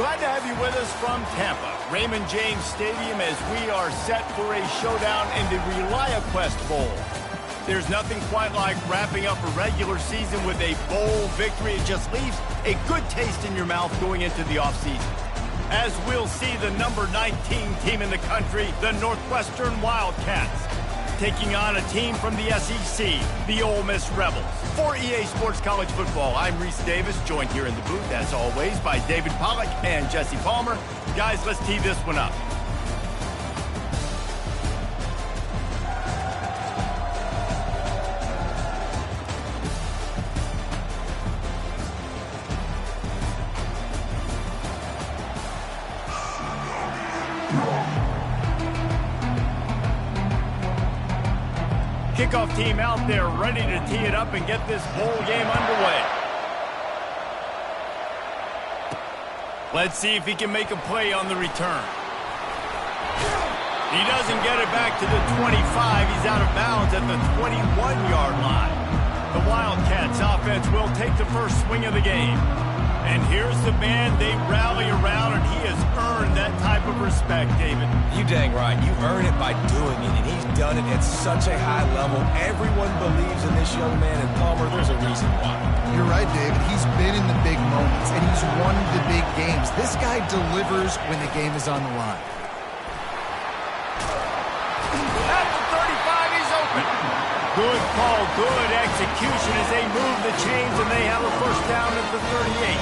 Glad to have you with us from Tampa, Raymond James Stadium, as we are set for a showdown in the RELIAQUEST Bowl. There's nothing quite like wrapping up a regular season with a bowl victory. It just leaves a good taste in your mouth going into the offseason. As we'll see the number 19 team in the country, the Northwestern Wildcats, taking on a team from the SEC, the Ole Miss Rebels. For EA Sports College Football, I'm Reese Davis, joined here in the booth, as always, by David Pollack and Jesse Palmer. Guys, let's tee this one up. Kickoff team out there ready to tee it up and get this bowl game underway. Let's see if he can make a play on the return. He doesn't get it back to the 25. He's out of bounds at the 21-yard line. The Wildcats offense will take the first swing of the game. And here's the man they rally around, and he has earned that type of respect, David. You dang right. You earn it by doing it, and he's done it at such a high level. Everyone believes in this young man, and Palmer, there's a reason why. You're right, David. He's been in the big moments, and he's won the big games. This guy delivers when the game is on the line. At the 35, he's open. Good call, good execution as they move the chains, and they have a first down at the 38.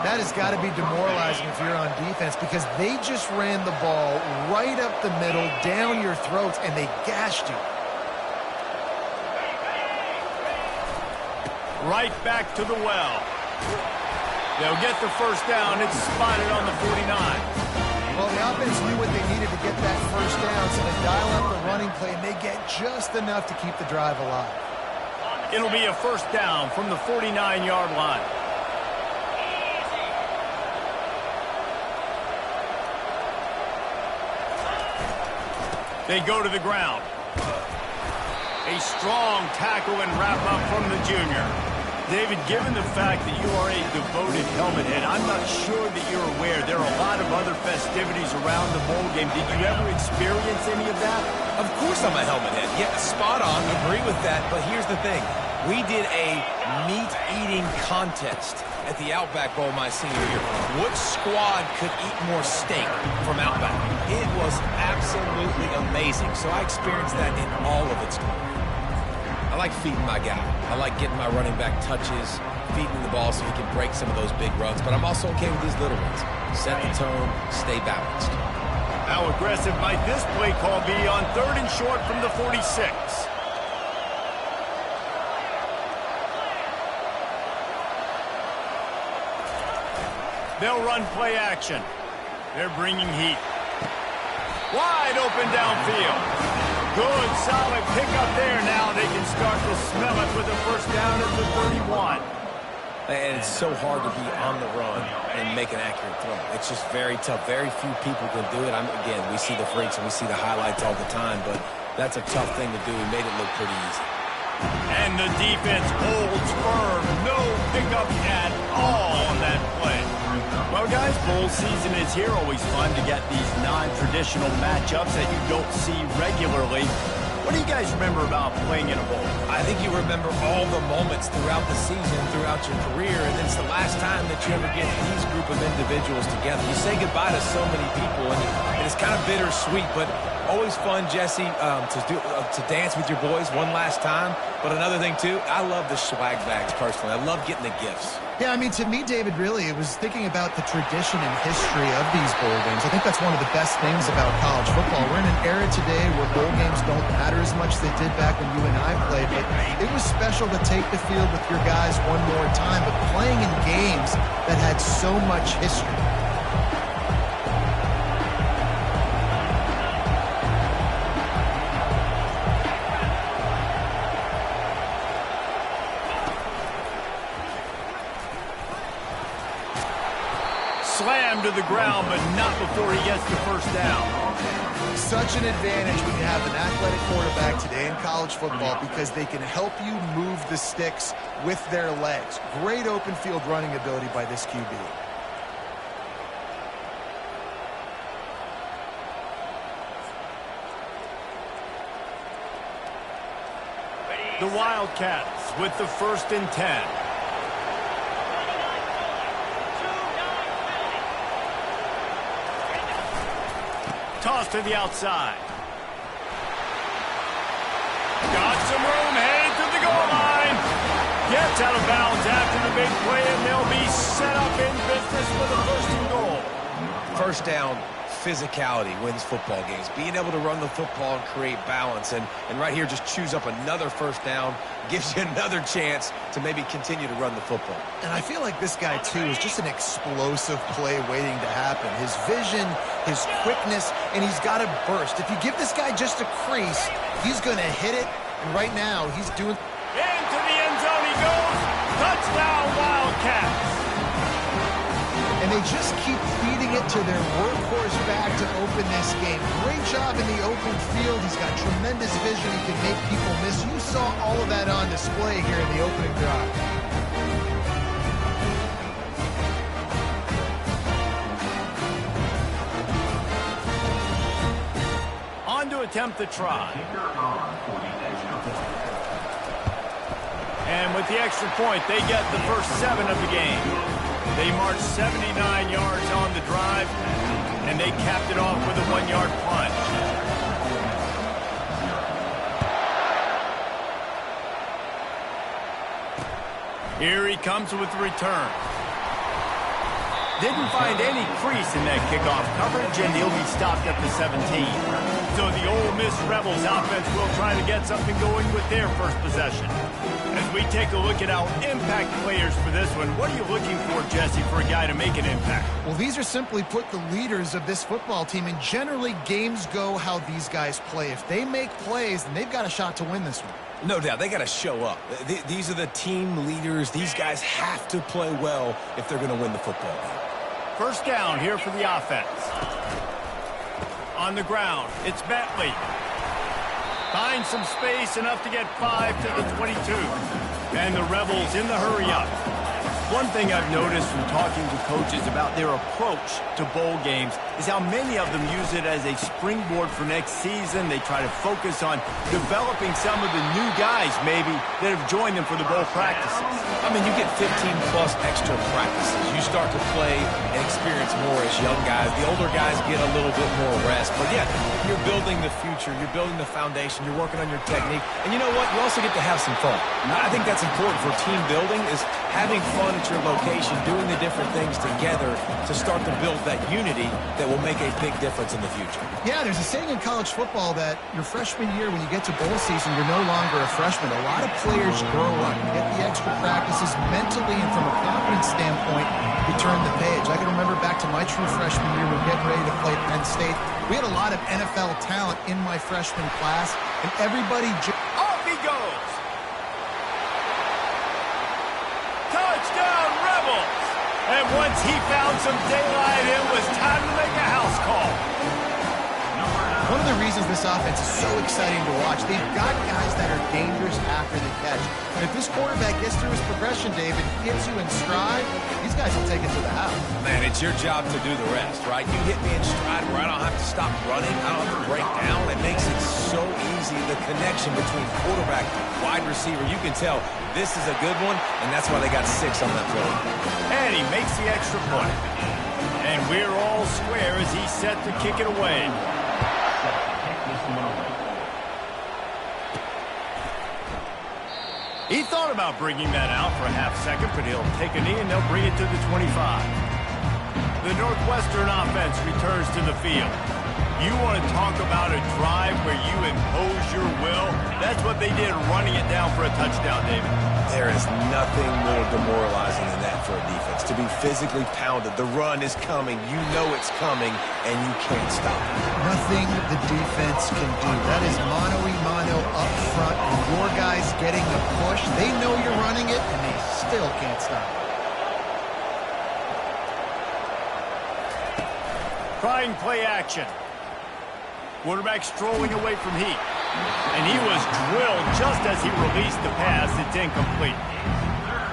That has got to be demoralizing if you're on defense, because they just ran the ball right up the middle, down your throats, and they gashed you. Right back to the well. They'll get the first down. It's spotted on the 49. Well, the offense knew what they needed to get that first down, so they dial up the running play, and they get just enough to keep the drive alive. It'll be a first down from the 49-yard line. They go to the ground. A strong tackle and wrap-up from the junior. David, given the fact that you are a devoted helmet head, I'm not sure that you're aware there are a lot of other festivities around the bowl game. Did you ever experience any of that? Of course I'm a helmet head. Yeah, spot on. Agree with that. But here's the thing. We did a meat-eating contest at the Outback Bowl my senior year. Which squad could eat more steak from Outback? It was absolutely amazing. So I experienced that in all of its glory. I like feeding my guy. I like getting my running back touches, feeding the ball so he can break some of those big runs. But I'm also okay with these little ones. Set the tone, stay balanced. How aggressive might this play call be on 3rd and short from the 46? They'll run play action. They're bringing heat. Wide open downfield. Good, solid pickup there. Now they can start to smell it with a first down at the 31. And it's so hard to be on the run and make an accurate throw. It's just very tough. Very few people can do it. Again, we see the freaks and we see the highlights all the time, but that's a tough thing to do. He made it look pretty easy. And the defense holds firm. No pickup at all on that play. Well, guys, bowl season is here. Always fun to get these non-traditional matchups that you don't see regularly. What do you guys remember about playing in a bowl? I think you remember all the moments throughout the season, throughout your career, and it's the last time that you ever get these group of individuals together. You say goodbye to so many people, and it's kind of bittersweet, but always fun, Jesse, to dance with your boys one last time. But another thing, too, I love the swag bags, personally. I love getting the gifts. Yeah, I mean, to me, David, really, it was thinking about the tradition and history of these bowl games. I think that's one of the best things about college football. We're in an era today where bowl games don't matter as much as they did back when you and I played, but it was special to take the field with your guys one more time, but playing in games that had so much history. Slammed to the ground, but not before he gets the first down. Such an advantage when you have an athletic quarterback today in college football because they can help you move the sticks with their legs. Great open field running ability by this QB. The Wildcats with the 1st and 10. Toss to the outside. Got some room, headed to the goal line. Gets out of bounds after the big play, and they'll be set up in business with a 1st and goal. First down, physicality wins football games. Being able to run the football and create balance. And right here, just choose up another 1st down. Gives you another chance to maybe continue to run the football. And I feel like this guy, too, is just an explosive play waiting to happen. His vision, his quickness, and he's got a burst. If you give this guy just a crease, he's going to hit it. And right now, he's doing... Into the end zone he goes. Touchdown, Wildcats. And they just keep feeding it to their workhorse back to open this game. Great job in the open field. He's got tremendous vision. He can make people miss. You saw all of that on display here in the opening drive. On to attempt the try. And with the extra point, they get the first 7 of the game. They marched 79 yards on the drive, and they capped it off with a 1-yard punt. Here he comes with the return. Didn't find any crease in that kickoff coverage, and he'll be stopped at the 17. So the Ole Miss Rebels offense will try to get something going with their first possession. As we take a look at our impact players for this one, what are you looking for, Jesse, for a guy to make an impact? Well, these are simply put the leaders of this football team, and generally games go how these guys play. If they make plays, then they've got a shot to win this one. No doubt, they got to show up. These are the team leaders. These guys have to play well if they're going to win the football game. First down here for the offense. On the ground, it's Bentley. Finds some space, enough to get 5 to the 22. And the Rebels in the hurry-up. One thing I've noticed from talking to coaches about their approach to bowl games is how many of them use it as a springboard for next season. They try to focus on developing some of the new guys, maybe, that have joined them for the bowl practices. I mean, you get 15-plus extra practices. You start to play and experience more as young guys. The older guys get a little bit more rest. But, yeah, you're building the future. You're building the foundation. You're working on your technique. And you know what? You also get to have some fun. I think that's important for team building is having fun at your location, doing the different things together to start to build that unity that will make a big difference in the future. Yeah, there's a saying in college football that your freshman year, when you get to bowl season, you're no longer a freshman. A lot of players grow up. You get the extra practices mentally, and from a confidence standpoint, you turn the page. I can remember back to my true freshman year, we were getting ready to play Penn State. We had a lot of NFL talent in my freshman class, and everybody... Off he goes! Touchdown, Rebels! And once he found some daylight, it was time to make a house call. One of the reasons this offense is so exciting to watch, they've got guys that are dangerous after the catch. And if this quarterback gets through his progression, David, hits you in stride, these guys will take it to the house. Man, it's your job to do the rest, right? You hit me in stride where I don't have to stop running. I don't have to break down. It makes it so easy. The connection between quarterback and wide receiver, you can tell this is a good one, and that's why they got 6 on that play. And he makes the extra point. And we're all square as he's set to kick it away. He thought about bringing that out for a half second, but he'll take a knee and they'll bring it to the 25. The Northwestern offense returns to the field. You want to talk about a drive where you impose your will? That's what they did, running it down for a touchdown, David. There is nothing more demoralizing than that for a defense. To be physically pounded, the run is coming, you know it's coming, and you can't stop it. Nothing the defense can do. That is mano-a-mano up front, and your guys getting the push. They know you're running it, and they still can't stop it. Trying play action. Quarterback strolling away from heat. And he was drilled just as he released the pass. It's incomplete.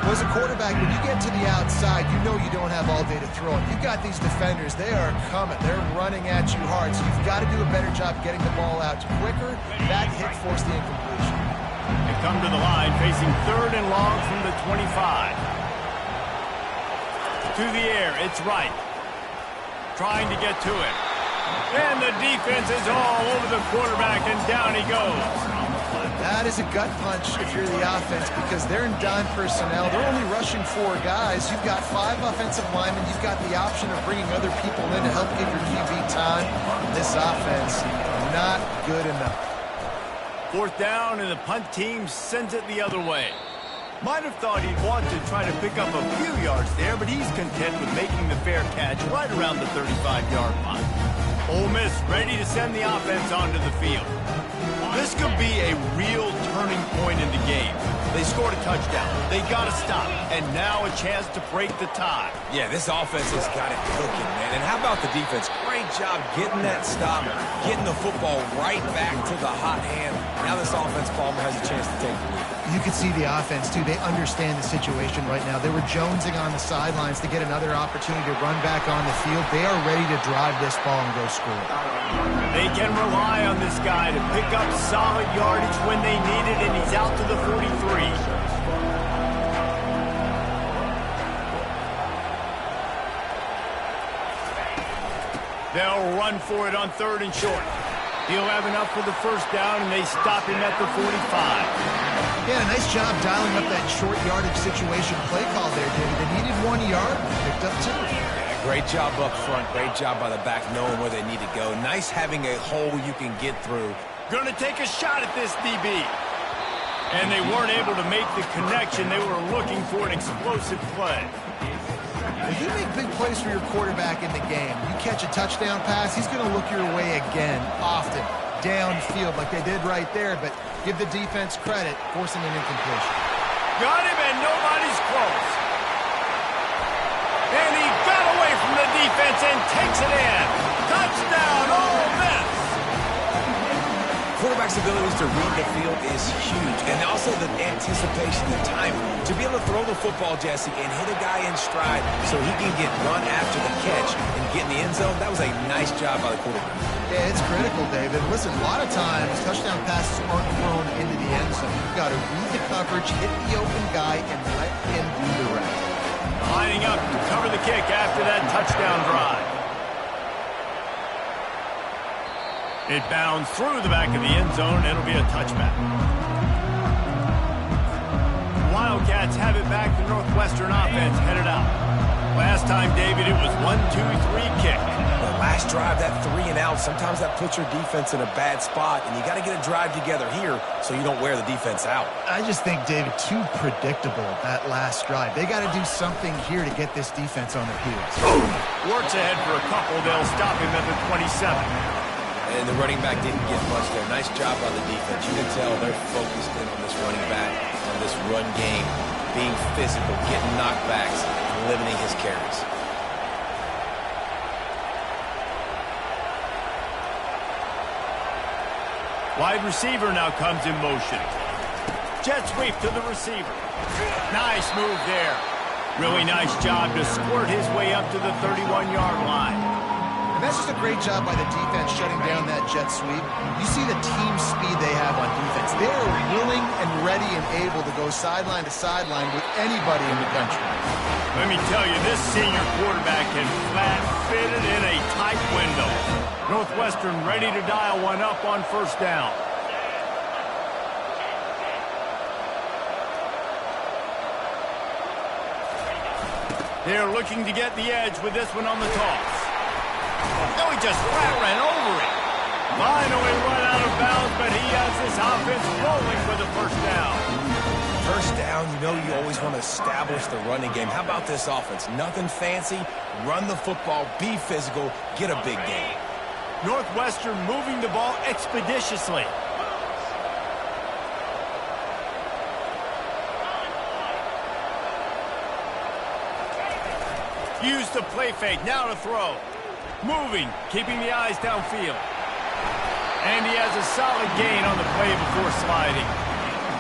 Well, as a quarterback, when you get to the outside, you know you don't have all day to throw it. You've got these defenders. They are coming. They're running at you hard. So you've got to do a better job getting the ball out quicker. That hit forced the incompletion. They come to the line facing 3rd and long from the 25. To the air, it's Wright. Trying to get to it. And the defense is all over the quarterback, and down he goes. That is a gut punch if you're the offense because they're in dime personnel. They're only rushing 4 guys. You've got 5 offensive linemen. You've got the option of bringing other people in to help give your QB time. This offense, not good enough. 4th down, and the punt team sends it the other way. Might have thought he'd want to try to pick up a few yards there, but he's content with making the fair catch right around the 35-yard line. Ole Miss ready to send the offense onto the field. This could be a real turning point in the game. They scored a touchdown. They got to stop. And now a chance to break the tie. Yeah, this offense has got it cooking, man. And how about the defense? Great job getting that stop, getting the football right back to the hot hand. Now this offense, Palmer, has a chance to take the lead. You can see the offense, too. They understand the situation right now. They were jonesing on the sidelines to get another opportunity to run back on the field. They are ready to drive this ball and go score. They can rely on this guy to pick up solid yardage when they need it, and he's out to the 43. They'll run for it on 3rd and short. He'll have enough for the 1st down, and they stop him at the 45. Yeah, nice job dialing up that short yardage situation play call there, David. They needed 1 yard, picked up 2. Yeah, great job up front. Great job by the back knowing where they need to go. Nice having a hole you can get through. Going to take a shot at this DB. And they weren't able to make the connection. They were looking for an explosive play. If you make big plays for your quarterback in the game, you catch a touchdown pass, he's going to look your way again, often, downfield like they did right there, but give the defense credit, forcing an incompletion. Got him, and nobody's close. And he got away from the defense and takes it in. Touchdown, Ole Miss. Quarterback's abilities to read the field is huge, and also the anticipation, the time to be able to throw the football, Jesse, and hit a guy in stride so he can get run after the catch and get in the end zone. That was a nice job by the quarterback. Yeah, it's critical, David. Listen, a lot of times touchdown passes aren't thrown into the end zone. You've got to read the coverage, hit the open guy, and let him do the rest. Lining up to cover the kick after that touchdown drive. It bounds through the back of the end zone. It'll be a touchback. Wildcats have it back. The Northwestern offense headed out. Last time, David, it was 1-2-3 kick. The last drive, that 3 and out, sometimes that puts your defense in a bad spot, and you got to get a drive together here so you don't wear the defense out. I just think, David, too predictable, that last drive. They got to do something here to get this defense on their heels. Works ahead for a couple. They'll stop him at the 27. And the running back didn't get much there. Nice job on the defense. You can tell they're focused in on this running back, on this run game, being physical, getting knockbacks, and limiting his carries. Wide receiver now comes in motion. Jet sweep to the receiver. Nice move there. Really nice job to squirt his way up to the 31-yard line. That's just a great job by the defense shutting down that jet sweep. You see the team speed they have on defense. They are willing and ready and able to go sideline to sideline with anybody in the country. Let me tell you, this senior quarterback can flat fit it in a tight window. Northwestern ready to dial one up on 1st down. They're looking to get the edge with this one on the toss. No, he just flat ran over it. Finally run out of bounds, but he has this offense rolling for the 1st down. 1st down, you know you always want to establish the running game. How about this offense? Nothing fancy. Run the football, be physical, get a big gain. Northwestern moving the ball expeditiously. Use the play fake, now to throw. Moving, keeping the eyes downfield. And he has a solid gain on the play before sliding.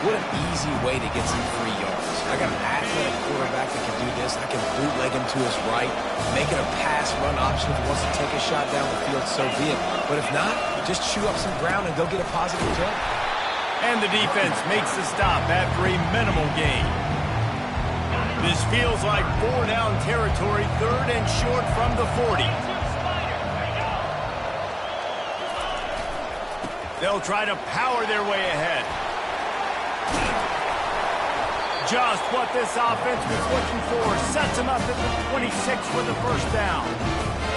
What an easy way to get some free yards. I got an athletic quarterback that can do this. I can bootleg him to his right, make it a pass-run option. If he wants to take a shot down the field, so be it. But if not, just chew up some ground and go get a positive jump. And the defense makes the stop after a minimal gain. This feels like 4-down territory, 3rd and short from the 40. They'll try to power their way ahead. Just what this offense was looking for. Sets him up at the 26 for the first down.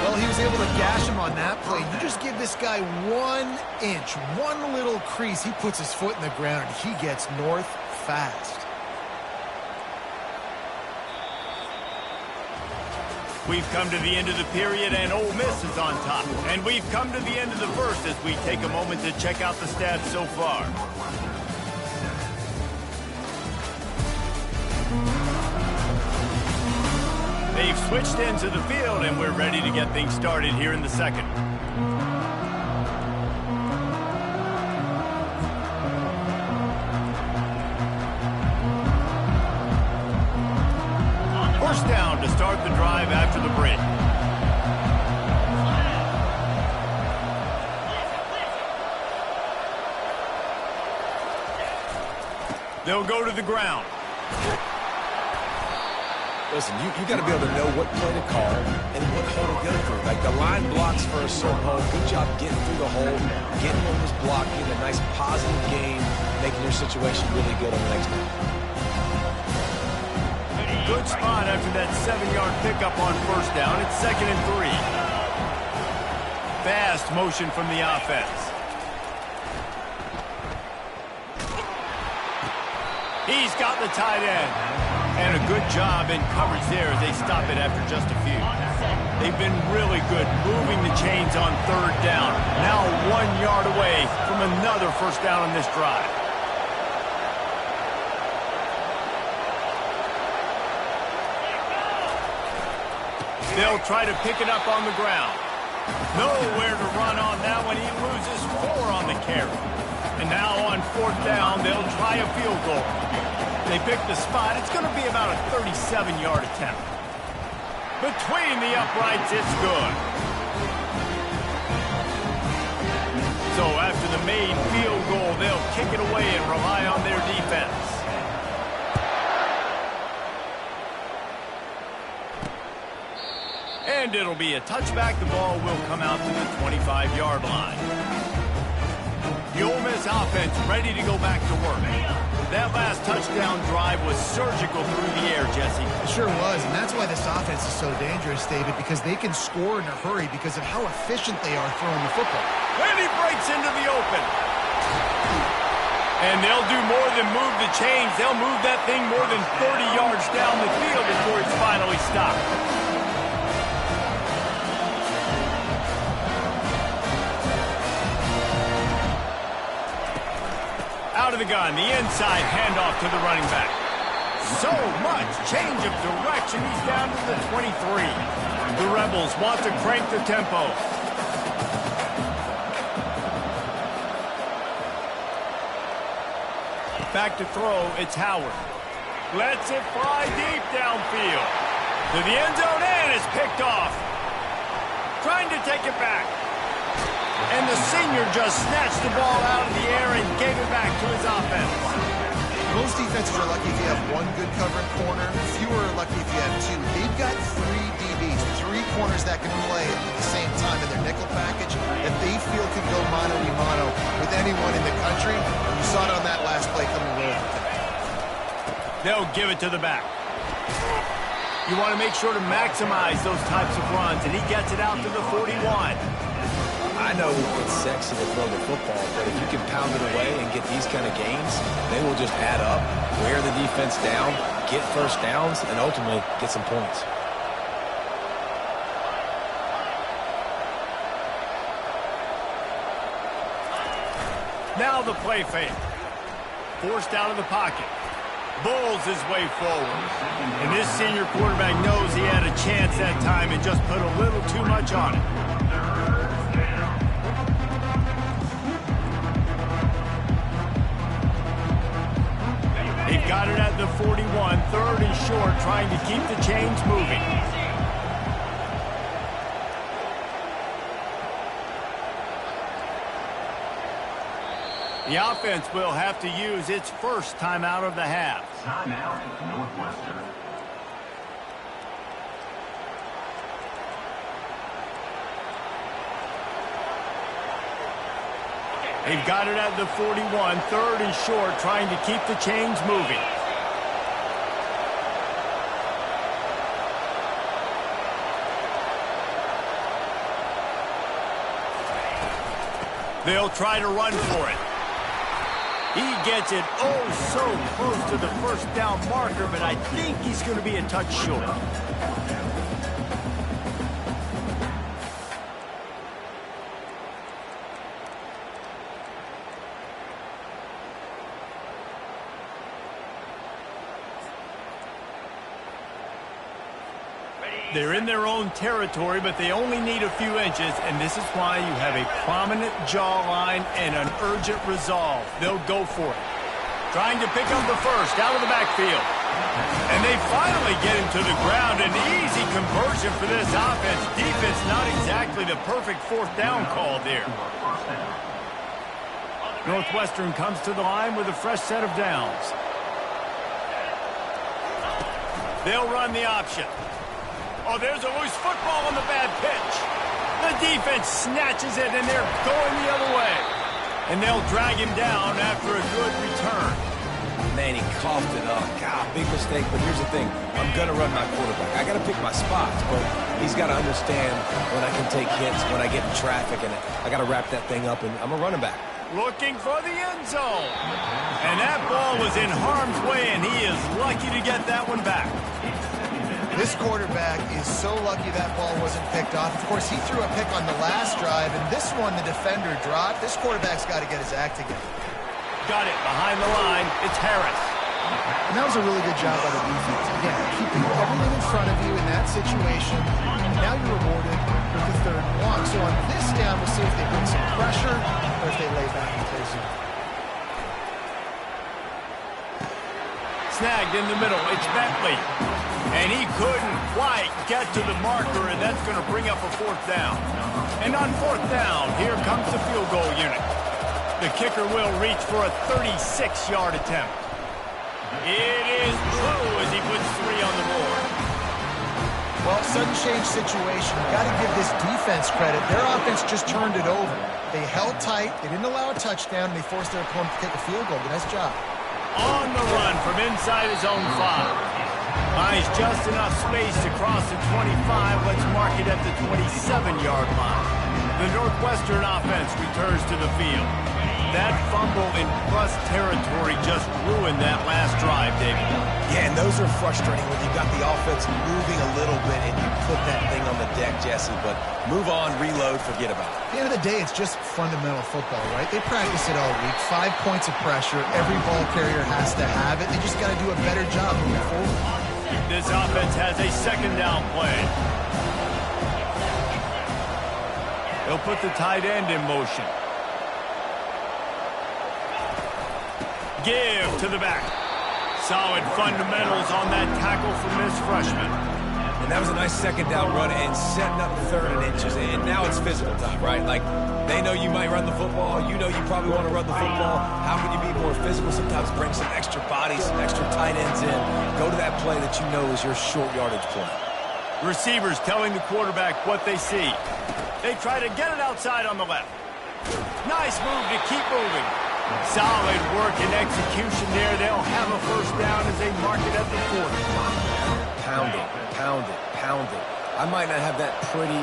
Well, he was able to gash him on that play. You just give this guy 1 inch, one little crease. He puts his foot in the ground, and he gets north fast. We've come to the end of the period, and Ole Miss is on top. And we've come to the end of the first as we take a moment to check out the stats so far. They've switched ends of the field, and we're ready to get things started here in the second. First down to start the drive after the break. They'll go to the ground. Listen, you got to be able to know what play to call and what hole to go through. Like the line blocks for a certain hole. Good job getting through the hole, getting on this block, getting a nice positive gain, making your situation really good on the next one. Good spot after that 7-yard pickup on first down. It's 2nd and 3. Fast motion from the offense. He's got the tight end. And a good job in coverage there as they stop it after just a few. They've been really good moving the chains on 3rd down. Now 1 yard away from another first down on this drive. They'll try to pick it up on the ground. Nowhere to run on that one. He loses 4 on the carry. And now on 4th down, they'll try a field goal. They pick the spot. It's going to be about a 37-yard attempt. Between the uprights, it's good. So after the made field goal, they'll kick it away and rely on their defense. And it'll be a touchback. The ball will come out to the 25-yard line. The Ole Miss offense ready to go back to work. That last touchdown drive was surgical through the air, Jesse. It sure was, and that's why this offense is so dangerous, David, because they can score in a hurry because of how efficient they are throwing the football. And he breaks into the open. And they'll do more than move the chains. They'll move that thing more than 30 yards down the field before it's finally stopped. Out of the gun, the inside handoff to the running back. So much change of direction. He's down to the 23. The Rebels want to crank the tempo. Back to throw, it's Howard. Lets it fly deep downfield. To the end zone, and it's picked off. Trying to take it back. And the senior just snatched the ball out of the air and gave it back to his offense. Most defenses are lucky if you have 1 good covering corner. Fewer are lucky if you have 2. They've got 3 DBs, 3 corners that can play at the same time in their nickel package that they feel can go mano-a-mano with anyone in the country. You saw it on that last play coming over. They'll give it to the back. You want to make sure to maximize those types of runs, and he gets it out to the 41. I know it's sexy to throw the football, but if you can pound it away and get these kind of gains, they will just add up, wear the defense down, get first downs, and ultimately get some points. Now the play fake. Forced out of the pocket. Bulls his way forward. And this senior quarterback knows he had a chance that time and just put a little too much on it. They've got it at the 41, 3rd and short, trying to keep the chains moving. The offense will have to use its first timeout of the half. Timeout, Northwestern. They've got it at the 41, third and short, trying to keep the chains moving. They'll try to run for it. He gets it oh so close to the first down marker, but I think he's going to be a touch short. They're in their own territory, but they only need a few inches, and this is why you have a prominent jawline and an urgent resolve. They'll go for it. Trying to pick up the first out of the backfield. And they finally get him to the ground. An easy conversion for this offense. Defense not exactly the perfect fourth down call there. Northwestern comes to the line with a fresh set of downs. They'll run the option. Oh, there's a loose football on the bad pitch. The defense snatches it, and they're going the other way. And they'll drag him down after a good return. Man, he coughed it up. God, big mistake. But here's the thing. I'm going to run my quarterback. I got to pick my spots, but he's got to understand when I can take hits, when I get in traffic, and I got to wrap that thing up, and I'm a running back. Looking for the end zone. And that ball was in harm's way, and he is lucky to get that one back. This quarterback is so lucky that ball wasn't picked off. Of course, he threw a pick on the last drive, and this one the defender dropped. This quarterback's got to get his act together. Got it behind the line. It's Harris. And that was a really good job by the defense. Again, keeping everything in front of you in that situation. And now you're rewarded with the third and long. So on this down, we'll see if they bring some pressure or if they lay back and play zone. Snagged in the middle. It's Bentley. And he couldn't quite get to the marker, and that's going to bring up a fourth down. And on fourth down, here comes the field goal unit. The kicker will reach for a 36-yard attempt. It is true as he puts 3 on the board. Well, sudden change situation. Got to give this defense credit. Their offense just turned it over. They held tight. They didn't allow a touchdown, and they forced their opponent to kick a field goal. But nice job. On the run from inside his own 5. Buys just enough space to cross the 25. Let's mark it at the 27-yard line. The Northwestern offense returns to the field. That fumble in plus territory just ruined that last drive, David. Yeah, and those are frustrating when you've got the offense moving a little bit and you put that thing on the deck, Jesse. But move on, reload, forget about it. At the end of the day, it's just fundamental football, right? They practice it all week. 5 points of pressure. Every ball carrier has to have it. They just got to do a better job moving forward. This offense has a second down play. They'll put the tight end in motion. Give to the back. Solid fundamentals on that tackle from this freshman. And that was a nice second down run and setting up third and inches. And now it's physical time, right? Like, they know you might run the football. You know you probably want to run the football. How can you be more physical? Sometimes bring some extra bodies, some extra tight ends in. Go to that play that you know is your short yardage play. Receivers telling the quarterback what they see. They try to get it outside on the left. Nice move to keep moving. Solid work and execution there. They'll have a first down as they mark it at the 40. Pound it, pound it, pound it. I might not have that pretty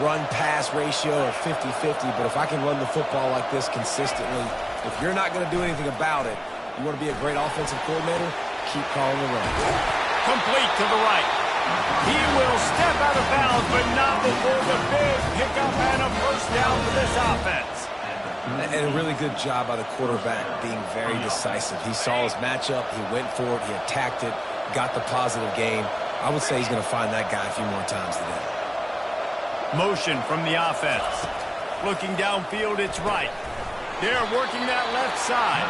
run-pass ratio of 50-50, but if I can run the football like this consistently, if you're not going to do anything about it, you want to be a great offensive coordinator, keep calling the run. Complete to the right. He will step out of bounds, but not before the big pickup and a first down for this offense. And a really good job by the quarterback being very decisive. He saw his matchup, he went for it, he attacked it, got the positive gain. I would say he's going to find that guy a few more times today. Motion from the offense. Looking downfield, it's right. They're working that left side.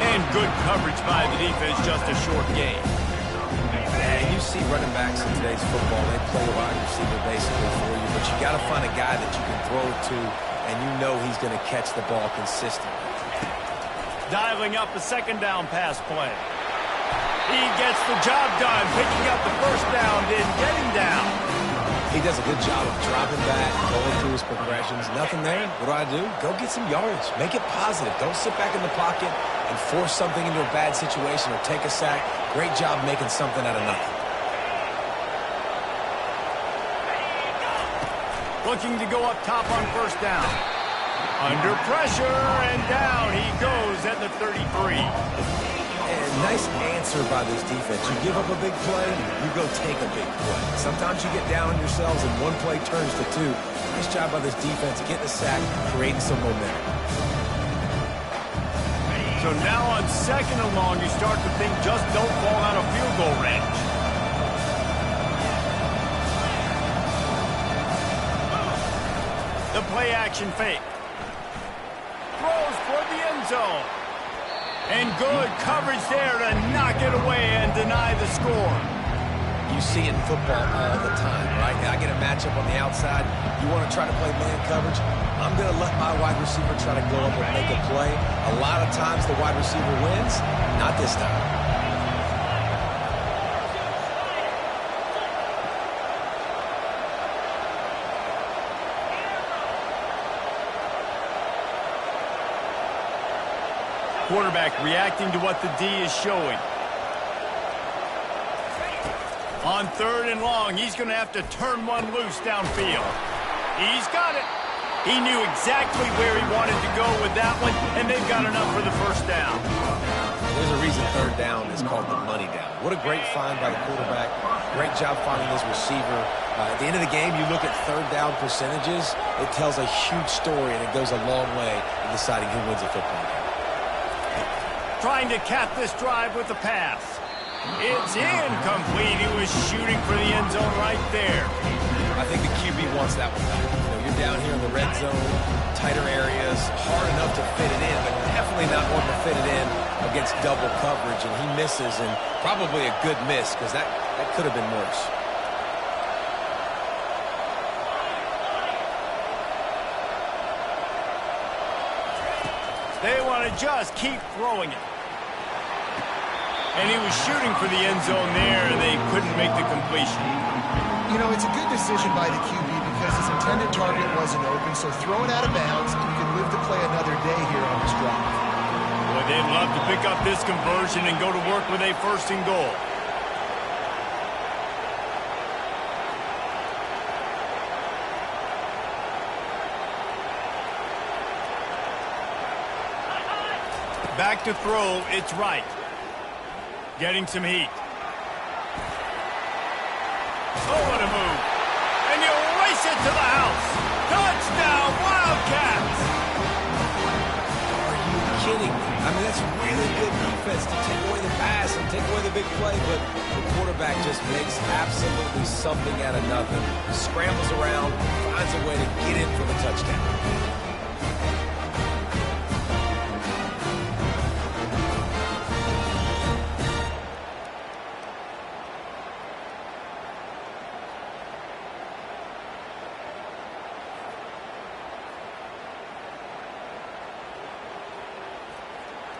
And good coverage by the defense, just a short gain. And you see running backs in today's football, they play a wide receiver basically for you, but you got to find a guy that you can throw it to, and you know he's going to catch the ball consistently. Dialing up a second down pass play. He gets the job done, picking up the first down, then getting down. He does a good job of dropping back, going through his progressions. Nothing there. What do? Go get some yards. Make it positive. Don't sit back in the pocket and force something into a bad situation or take a sack. Great job making something out of nothing. Looking to go up top on first down. Under pressure, and down he goes at the 33. And nice answer by this defense. You give up a big play, you go take a big play. Sometimes you get down on yourselves and one play turns to two. Nice job by this defense, getting a sack, creating some momentum. So now on second and long, you start to think just don't fall out of field goal range. The play action fake. Throws for the end zone. And good coverage there to knock it away and deny the score. You see it in football all the time, right? I get a matchup on the outside. You want to try to play man coverage? I'm going to let my wide receiver try to go up and make a play. A lot of times the wide receiver wins. Not this time. Quarterback reacting to what the D is showing. On third and long, he's going to have to turn one loose downfield. He's got it. He knew exactly where he wanted to go with that one, and they've got enough for the first down. There's a reason third down is called the money down. What a great find by the quarterback. Great job finding his receiver. At the end of the game, you look at third down percentages. It tells a huge story, and it goes a long way in deciding who wins a football game. Trying to cap this drive with a pass. It's incomplete. He was shooting for the end zone right there. I think the QB wants that one back. You know, you're down here in the red zone, tighter areas, hard enough to fit it in, but definitely not wanting to fit it in against double coverage, and he misses, and probably a good miss because that could have been worse. They want to just keep throwing it. And he was shooting for the end zone there, and they couldn't make the completion. You know, it's a good decision by the QB because his intended target wasn't open, so throw it out of bounds, and you can live to play another day here on this drive. Boy, they'd love to pick up this conversion and go to work with a first and goal. Back to throw, it's right. Getting some heat. Oh, what a move. And you race it to the house. Touchdown, Wildcats! Are you kidding me? I mean, that's really good defense to take away the pass and take away the big play, but the quarterback just makes absolutely something out of nothing. Scrambles around, finds a way to get in for the touchdown.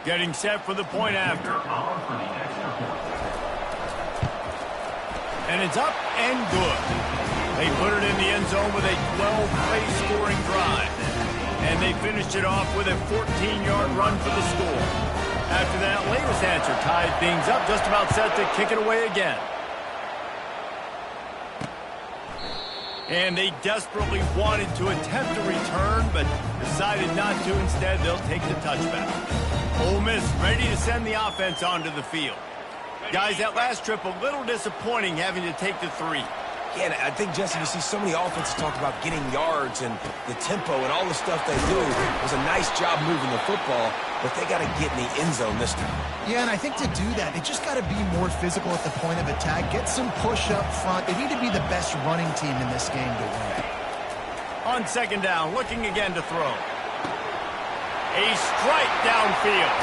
Getting set for the point after. And it's up and good. They put it in the end zone with a 12-play scoring drive. And they finished it off with a 14-yard run for the score. After that latest answer tied things up, just about set to kick it away again. And they desperately wanted to attempt a return, but decided not to. Instead, they'll take the touchback. Ole Miss ready to send the offense onto the field. Guys, that last trip a little disappointing having to take the 3. Yeah, I think, Jesse, you see so many offenses talk about getting yards and the tempo and all the stuff they do. It was a nice job moving the football, but they got to get in the end zone this time. Yeah, and I think to do that, they just got to be more physical at the point of attack, get some push up front. They need to be the best running team in this game to win. On second down, looking again to throw. A strike downfield.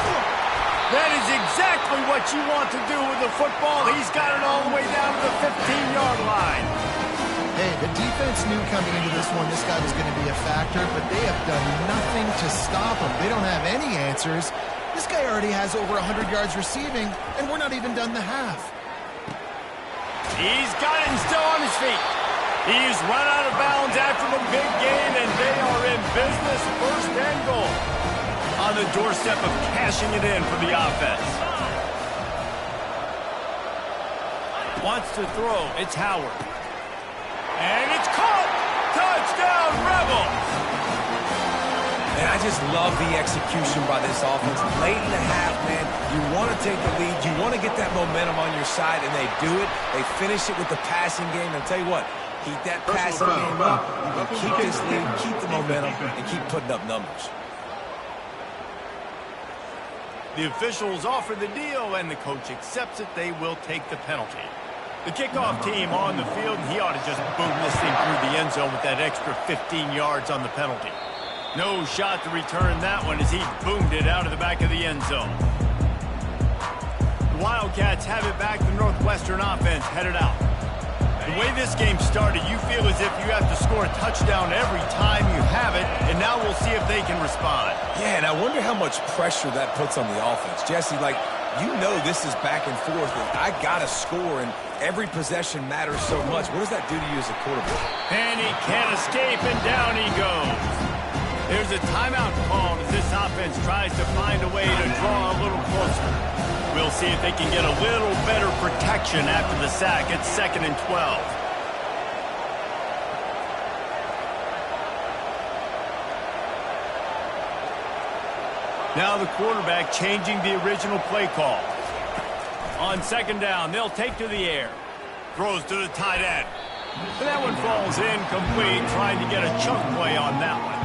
That is exactly what you want to do with the football. He's got it all the way down to the 15-yard line. Hey, the defense knew coming into this one this guy was going to be a factor, but they have done nothing to stop him. They don't have any answers. This guy already has over 100 yards receiving, and we're not even done the half. He's got it and still on his feet. He's run out of bounds after the big gain, and they are in business, first and goal. On the doorstep of cashing it in for the offense. Wants to throw. It's Howard. And it's caught. Touchdown, Rebels. And I just love the execution by this offense. Late in the half, man, you want to take the lead. You want to get that momentum on your side, and they do it. They finish it with the passing game. And I'll tell you what, keep that passing game up. You can keep this lead, keep the momentum, and keep putting up numbers. The officials offer the deal, and the coach accepts it. They will take the penalty. The kickoff team on the field, and he ought to just boom this thing through the end zone with that extra 15 yards on the penalty. No shot to return that one as he boomed it out of the back of the end zone. The Wildcats have it back. The Northwestern offense headed out. The way this game started, you feel as if you have to score a touchdown every time you have it, and now we'll see if they can respond. Yeah, and I wonder how much pressure that puts on the offense. Jesse, like, you know this is back and forth, and I got to score, and every possession matters so much. What does that do to you as a quarterback? And he can't escape, and down he goes. There's a timeout called as this offense tries to find a way to draw a little closer. We'll see if they can get a little better protection after the sack. It's 2nd and 12. Now the quarterback changing the original play call. On 2nd down, they'll take to the air. Throws to the tight end. And that one falls incomplete, trying to get a chunk play on that one.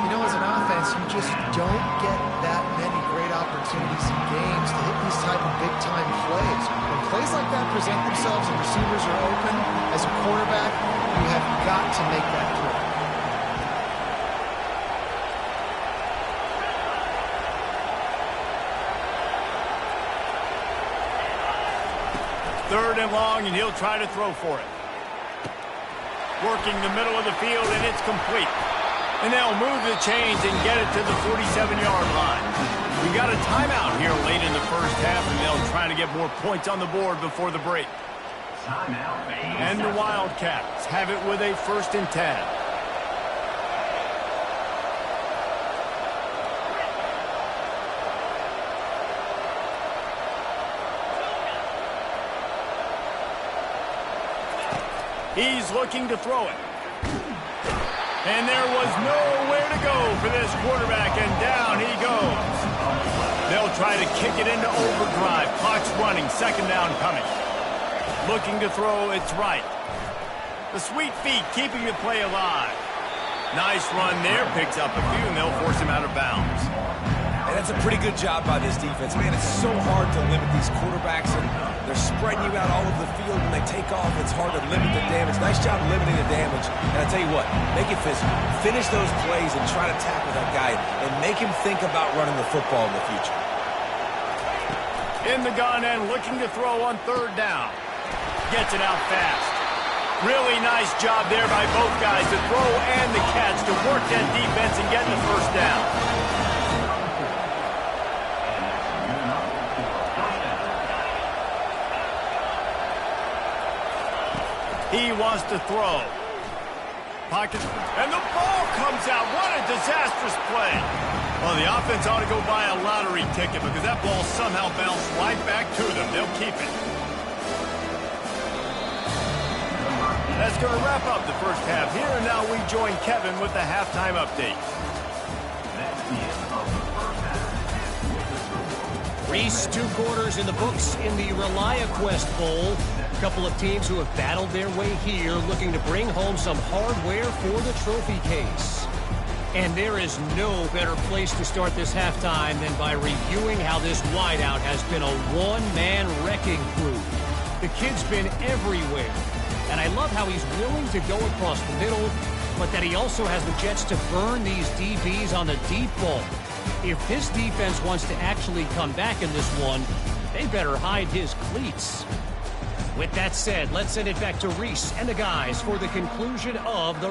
You know, as an offense, you just don't get that many great opportunities in games to hit these type of big-time plays. When plays like that present themselves and receivers are open, as a quarterback, you have got to make that throw. 3rd and long, and he'll try to throw for it. Working the middle of the field, and it's complete. And they'll move the chains and get it to the 47-yard line. We got a timeout here late in the first half, and they'll try to get more points on the board before the break. And the Wildcats have it with a 1st and 10. He's looking to throw it. And there was nowhere to go for this quarterback, and down he goes. They'll try to kick it into overdrive. Clock's running, 2nd down coming. Looking to throw, it's right. The sweet feet keeping the play alive. Nice run there, picks up a few, and they'll force him out of bounds. And that's a pretty good job by this defense. Man, it's so hard to limit these quarterbacks, and they're spreading you out all over the field. When they take off, it's hard to limit the damage. Nice job limiting the damage. And I tell you what, make it physical. Finish those plays and try to tackle that guy and make him think about running the football in the future. In the gun and looking to throw on 3rd down. Gets it out fast. Really nice job there by both guys to throw and the catch to work that defense and get the 1st down. He wants to throw. Pocket, and the ball comes out. What a disastrous play. Well, the offense ought to go buy a lottery ticket because that ball somehow bounced right back to them. They'll keep it. That's going to wrap up the first half here, and now we join Kevin with the halftime update. Reese, 2 quarters in the books in the RELIAQUEST Bowl. A couple of teams who have battled their way here, looking to bring home some hardware for the trophy case. And there is no better place to start this halftime than by reviewing how this wideout has been a one-man wrecking crew. The kid's been everywhere, and I love how he's willing to go across the middle, but that he also has the jets to burn these DBs on the deep ball. If this defense wants to actually come back in this one, they better hide his cleats. With that said, let's send it back to Reese and the guys for the conclusion of the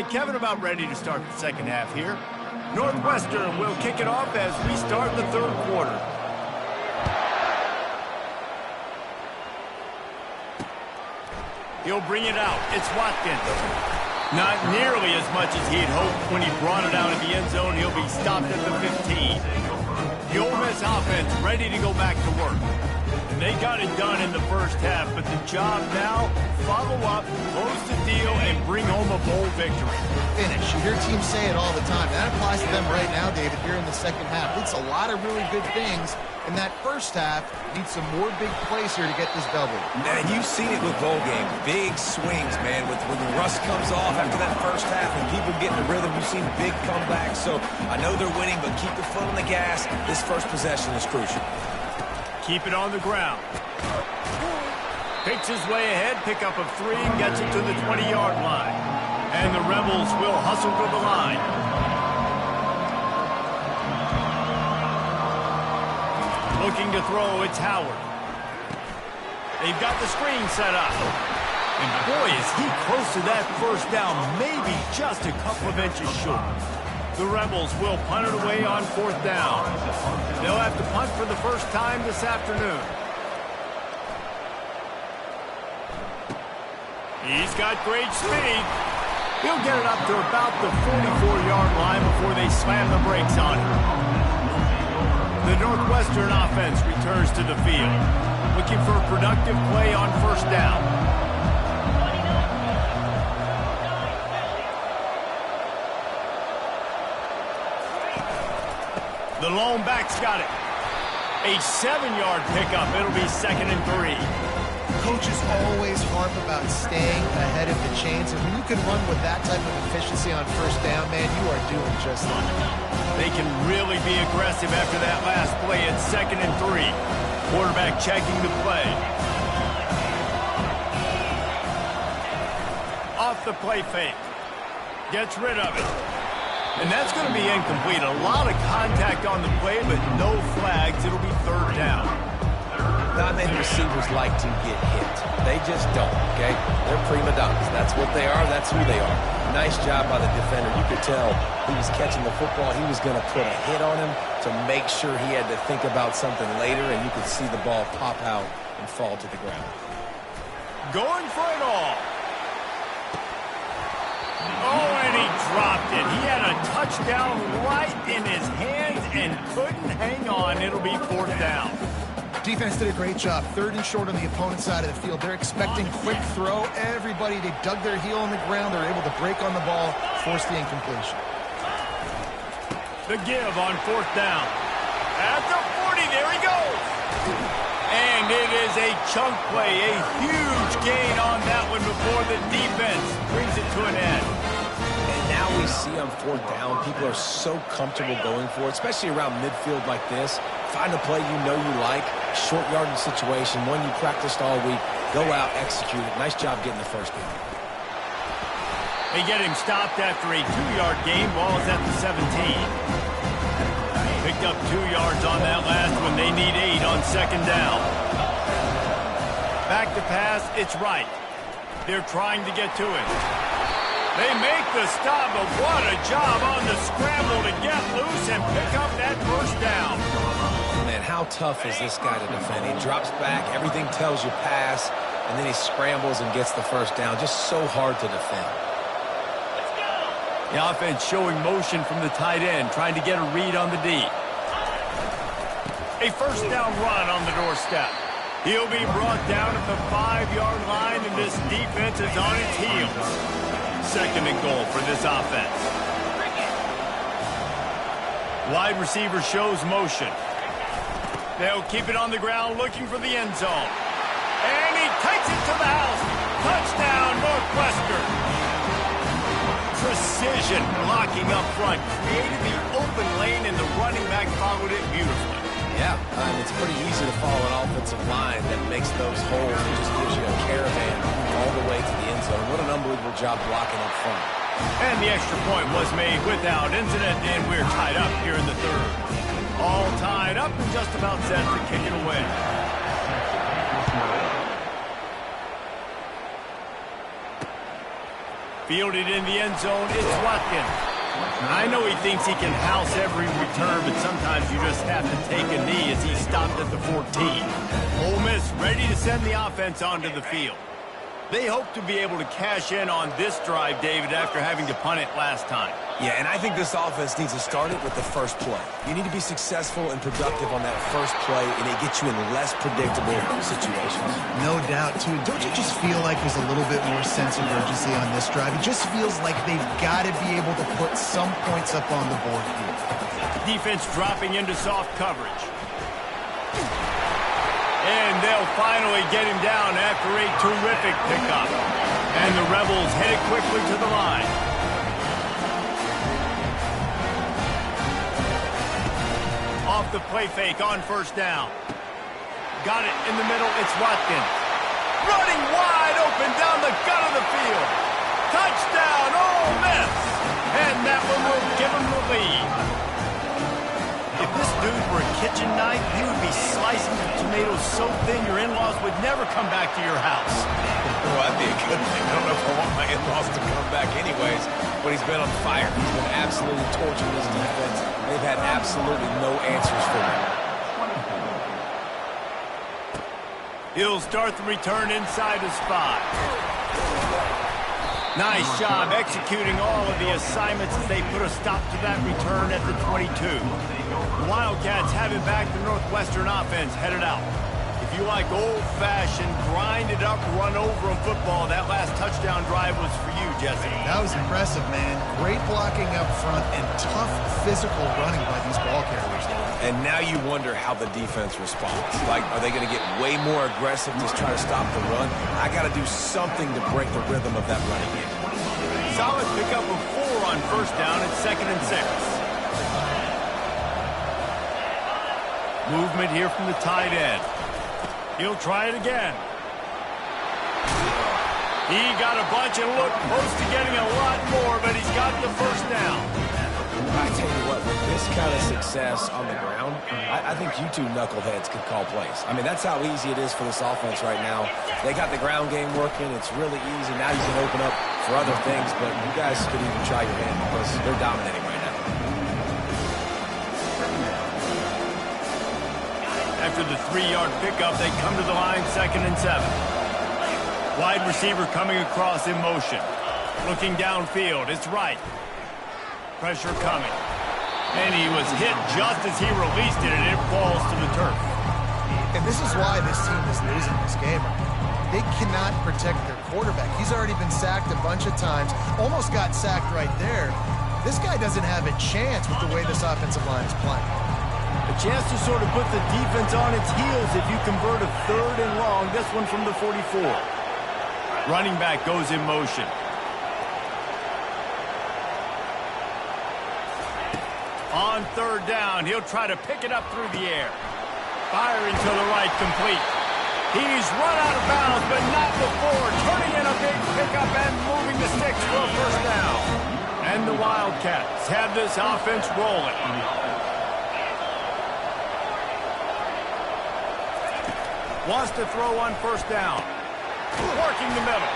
right, Kevin, about ready to start the second half here. Northwestern will kick it off as we start the third quarter. He'll bring it out. It's Watkins. Not nearly as much as he'd hoped when he brought it out of the end zone. He'll be stopped at the 15. The Ole Miss offense ready to go back to work. And they got it done in the first half, but the job now, follow up, close the deal, and bring home a bowl victory. Finish. You hear teams say it all the time. That applies to them right now, David, here in the second half. It's a lot of really good things. In that first half, need some more big plays here to get this double. Man, you've seen it with bowl games. Big swings, man. When the rust comes off after that first half and people get in the rhythm, you've seen big comebacks. So I know they're winning, but keep the foot on the gas. This first possession is crucial. Keep it on the ground. Picks his way ahead, pick up of 3, and gets it to the 20-yard line. And the Rebels will hustle to the line. Looking to throw, it's Howard. They've got the screen set up. And boy, is he close to that first down, maybe just a couple of inches short. The Rebels will punt it away on 4th down. They'll have to punt for the first time this afternoon. He's got great speed. He'll get it up to about the 44-yard line before they slam the brakes on him. The Northwestern offense returns to the field, looking for a productive play on 1st down. The lone back's got it. A 7-yard pickup. It'll be 2nd and 3. Coaches always harp about staying ahead of the chains, and when you can run with that type of efficiency on 1st down, man, you are doing just that. They can really be aggressive after that last play at 2nd and 3. Quarterback checking the play. Off the play fake. Gets rid of it. And that's going to be incomplete. A lot of contact on the play, but no flags. It'll be 3rd down. Not many receivers like to get hit. They just don't, okay? They're prima donnas. That's what they are. That's who they are. Nice job by the defender. You could tell he was catching the football. He was going to put a hit on him to make sure he had to think about something later, and you could see the ball pop out and fall to the ground. Going for it all. Oh, and he dropped it. He had a touchdown right in his hands and couldn't hang on. It'll be 4th down. Defense did a great job. 3rd and short on the opponent's side of the field. They're expecting quick throw. Everybody, they dug their heel on the ground. They're able to break on the ball, force the incompletion. The give on 4th down. At the 40, there he goes. And it is a chunk play, a huge gain on that one before the defense brings it to an end. And now we see on 4th down, people are so comfortable going for it, especially around midfield like this. Find a play you know you like, short yardage situation, one you practiced all week. Go out, execute it. Nice job getting the first down. They get him stopped after a 2-yard gain. Ball is at the 17. Picked up 2 yards on that last one. They need 8 on 2nd down. Back to pass. It's right. They're trying to get to it. They make the stop, but what a job on the scramble to get loose and pick up that 1st down. Man, how tough is this guy to defend? He drops back, everything tells you pass, and then he scrambles and gets the 1st down. Just so hard to defend. The offense showing motion from the tight end, trying to get a read on the D. A 1st down run on the doorstep. He'll be brought down at the 5-yard line, and this defense is on its heels. 2nd and goal for this offense. Wide receiver shows motion. They'll keep it on the ground looking for the end zone. And he takes it to the house. Touchdown, Northwestern. Precision blocking up front. Created the open lane, and the running back followed it beautifully. Yeah, it's pretty easy to follow an offensive line that makes those holes and just gives you a caravan all the way to the end zone. What an unbelievable job blocking up front. And the extra point was made without incident, and we're tied up here in the 3rd. All tied up and just about set to kick it away. Fielded in the end zone, it's Watkins. I know he thinks he can house every return, but sometimes you just have to take a knee as he stopped at the 14. Ole Miss ready to send the offense onto the field. They hope to be able to cash in on this drive, David, after having to punt it last time. Yeah, and I think this offense needs to start it with the first play. You need to be successful and productive on that first play, and it gets you in less predictable situations. No doubt, too. Don't you just feel like there's a little bit more sense of urgency on this drive? It just feels like they've got to be able to put some points up on the board here. Defense dropping into soft coverage. And they'll finally get him down after a terrific pickup. And the Rebels headed quickly to the line. Off the play fake on first down. Got it in the middle, it's Watkins. Running wide open down the gut of the field. Touchdown, Ole Miss. And that one will give them the lead. If this dude were a kitchen knife, he would be slicing the tomatoes so thin your in-laws would never come back to your house. Well, that'd be a good thing. I don't know if I want my in-laws to come back anyways, but he's been on fire. He's been absolutely torching this defense. They've had absolutely no answers for him. He'll start the return inside his spot. Nice job executing all of the assignments as they put a stop to that return at the 22. The Wildcats have it back. The Northwestern offense headed out. If you like old-fashioned, grind-it-up, run-over football, that last touchdown drive was for you, Jesse. That was impressive, man. Great blocking up front and tough physical running by these ball carriers. And now you wonder how the defense responds. Like, are they going to get way more aggressive to try to stop the run? I got to do something to break the rhythm of that running game. Solid pickup of 4 on first down at 2nd and 6. Movement here from the tight end. He'll try it again. He got a bunch and looked close to getting a lot more, but he's got the first down. I tell you what, with this kind of success on the ground, I think you two knuckleheads could call plays. I mean, that's how easy it is for this offense right now. They got the ground game working. It's really easy. Now you can open up for other things, but you guys could even try your hand because they're dominating right now. After the 3-yard pickup, they come to the line 2nd and 7. Wide receiver coming across in motion. Looking downfield, it's right. Pressure coming. And he was hit just as he released it, and it falls to the turf. And this is why this team is losing this game. They cannot protect their quarterback. He's already been sacked a bunch of times. Almost got sacked right there. This guy doesn't have a chance with the way this offensive line is playing. A chance to sort of put the defense on its heels if you convert a 3rd and long. This one from the 44. Running back goes in motion. On 3rd down, he'll try to pick it up through the air. Firing to the right, complete. He's run out of bounds, but not before. Turning in a big pickup and moving the sticks for a first down. And the Wildcats have this offense rolling. Wants to throw on first down. Working the middle.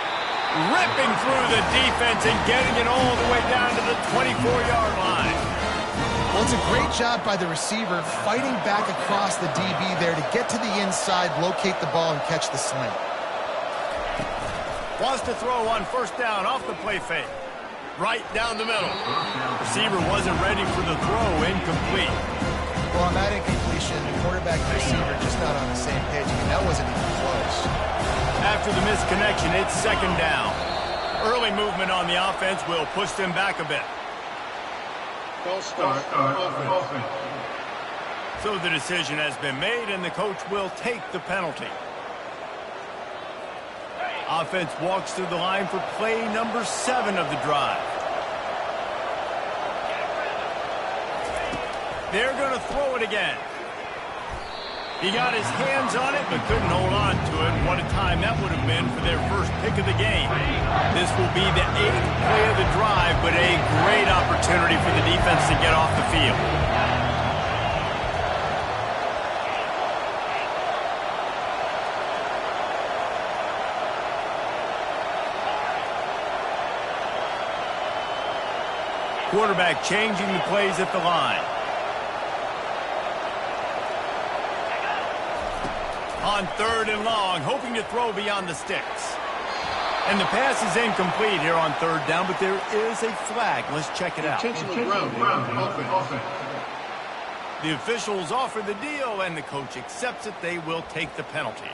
Ripping through the defense and getting it all the way down to the 24-yard line. Well, it's a great job by the receiver fighting back across the DB there to get to the inside, locate the ball, and catch the slant. Wants to throw on first down off the play fake. Right down the middle. Receiver wasn't ready for the throw, incomplete. Well, on that incompletion, the quarterback and receiver just not on the same page. I mean, that wasn't even close. After the misconnection, it's 2nd down. Early movement on the offense will push them back a bit. Start offense. So the decision has been made, and the coach will take the penalty. Offense walks through the line for play number 7 of the drive. They're going to throw it again. He got his hands on it, but couldn't hold on to it. What a time that would have been for their first pick of the game. This will be the 8th play of the drive, but a great opportunity for the defense to get off the field. Quarterback changing the plays at the line. On 3rd and long, hoping to throw beyond the sticks. And the pass is incomplete here on 3rd down, but there is a flag. Let's check it out. The officials offer the deal, and the coach accepts it. They will take the penalty.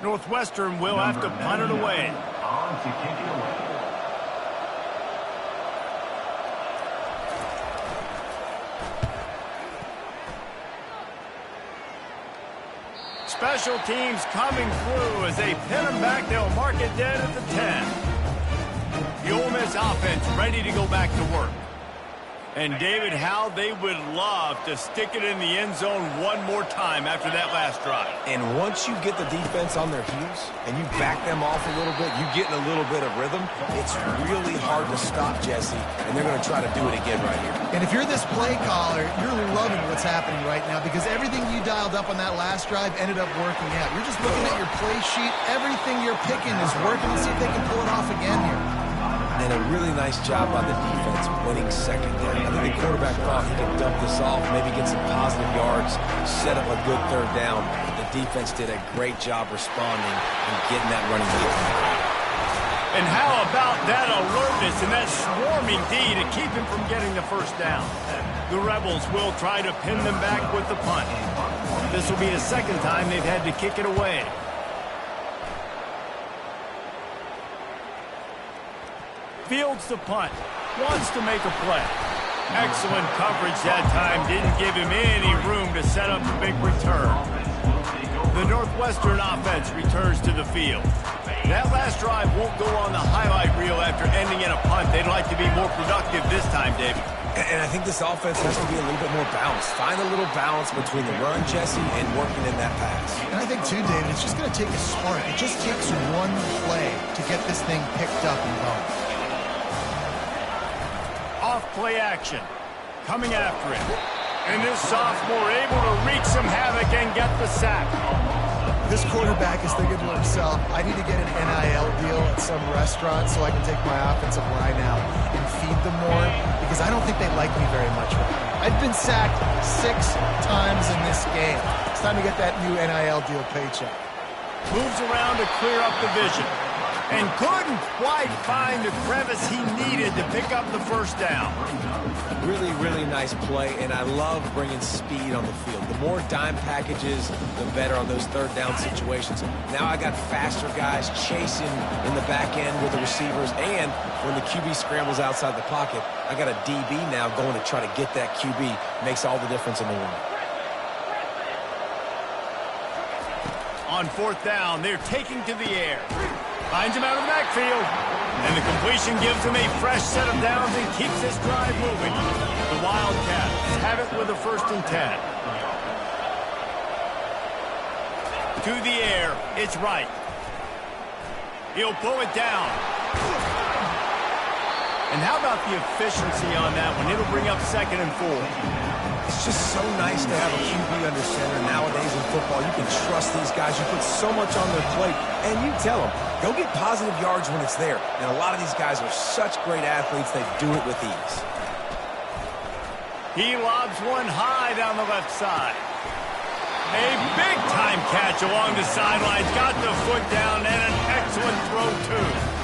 Northwestern will have to punt it away. On to kick it away. Special teams coming through as they pin them back. They'll mark it dead at the 10. The Ole Miss offense ready to go back to work. And David, how they would love to stick it in the end zone one more time after that last drive. And once you get the defense on their heels and you back them off a little bit, you get in a little bit of rhythm, it's really hard to stop, Jesse, and they're going to try to do it again right here. And if you're this play caller, you're loving what's happening right now because everything you dialed up on that last drive ended up working out. You're just looking at your play sheet. Everything you're picking is working. Let's see if they can pull it off again here. And a really nice job by the defense winning 2nd down. I think the quarterback thought he could dump this off, maybe get some positive yards, set up a good 3rd down. But the defense did a great job responding and getting that running game. And how about that alertness and that swarming D to keep him from getting the 1st down? The Rebels will try to pin them back with the punt. This will be the 2nd time they've had to kick it away. Fields the punt. Wants to make a play. Excellent coverage that time. Didn't give him any room to set up a big return. The Northwestern offense returns to the field. That last drive won't go on the highlight reel after ending in a punt. They'd like to be more productive this time, David. And I think this offense has to be a little bit more balanced. Find a little balance between the run, Jesse, and working in that pass. And I think, too, David, it's just going to take a spark. It just takes one play to get this thing picked up and going. Off play action. Coming after him. And this sophomore able to wreak some havoc and get the sack. This quarterback is thinking to himself, I need to get an NIL deal at some restaurant so I can take my offensive line out and feed them more because I don't think they like me very much right now. I've been sacked 6 times in this game. It's time to get that new NIL deal paycheck. Moves around to clear up the vision. And couldn't quite find the crevice he needed to pick up the 1st down. Really, really nice play, and I love bringing speed on the field. The more dime packages, the better on those 3rd down situations. Now I got faster guys chasing in the back end with the receivers, and when the QB scrambles outside the pocket, I got a DB now going to try to get that QB. Makes all the difference in the world. On 4th down, they're taking to the air. Finds him out of the backfield. And the completion gives him a fresh set of downs and keeps this drive moving. The Wildcats have it with a 1st and 10. To the air. It's right. He'll pull it down. And how about the efficiency on that one? It'll bring up 2nd and 4. It's just so nice to have a QB under center. Nowadays in football, you can trust these guys. You put so much on their plate, and you tell them, go get positive yards when it's there. And a lot of these guys are such great athletes, they do it with ease. He lobs one high down the left side. A big-time catch along the sidelines. Got the foot down, and an excellent throw, too.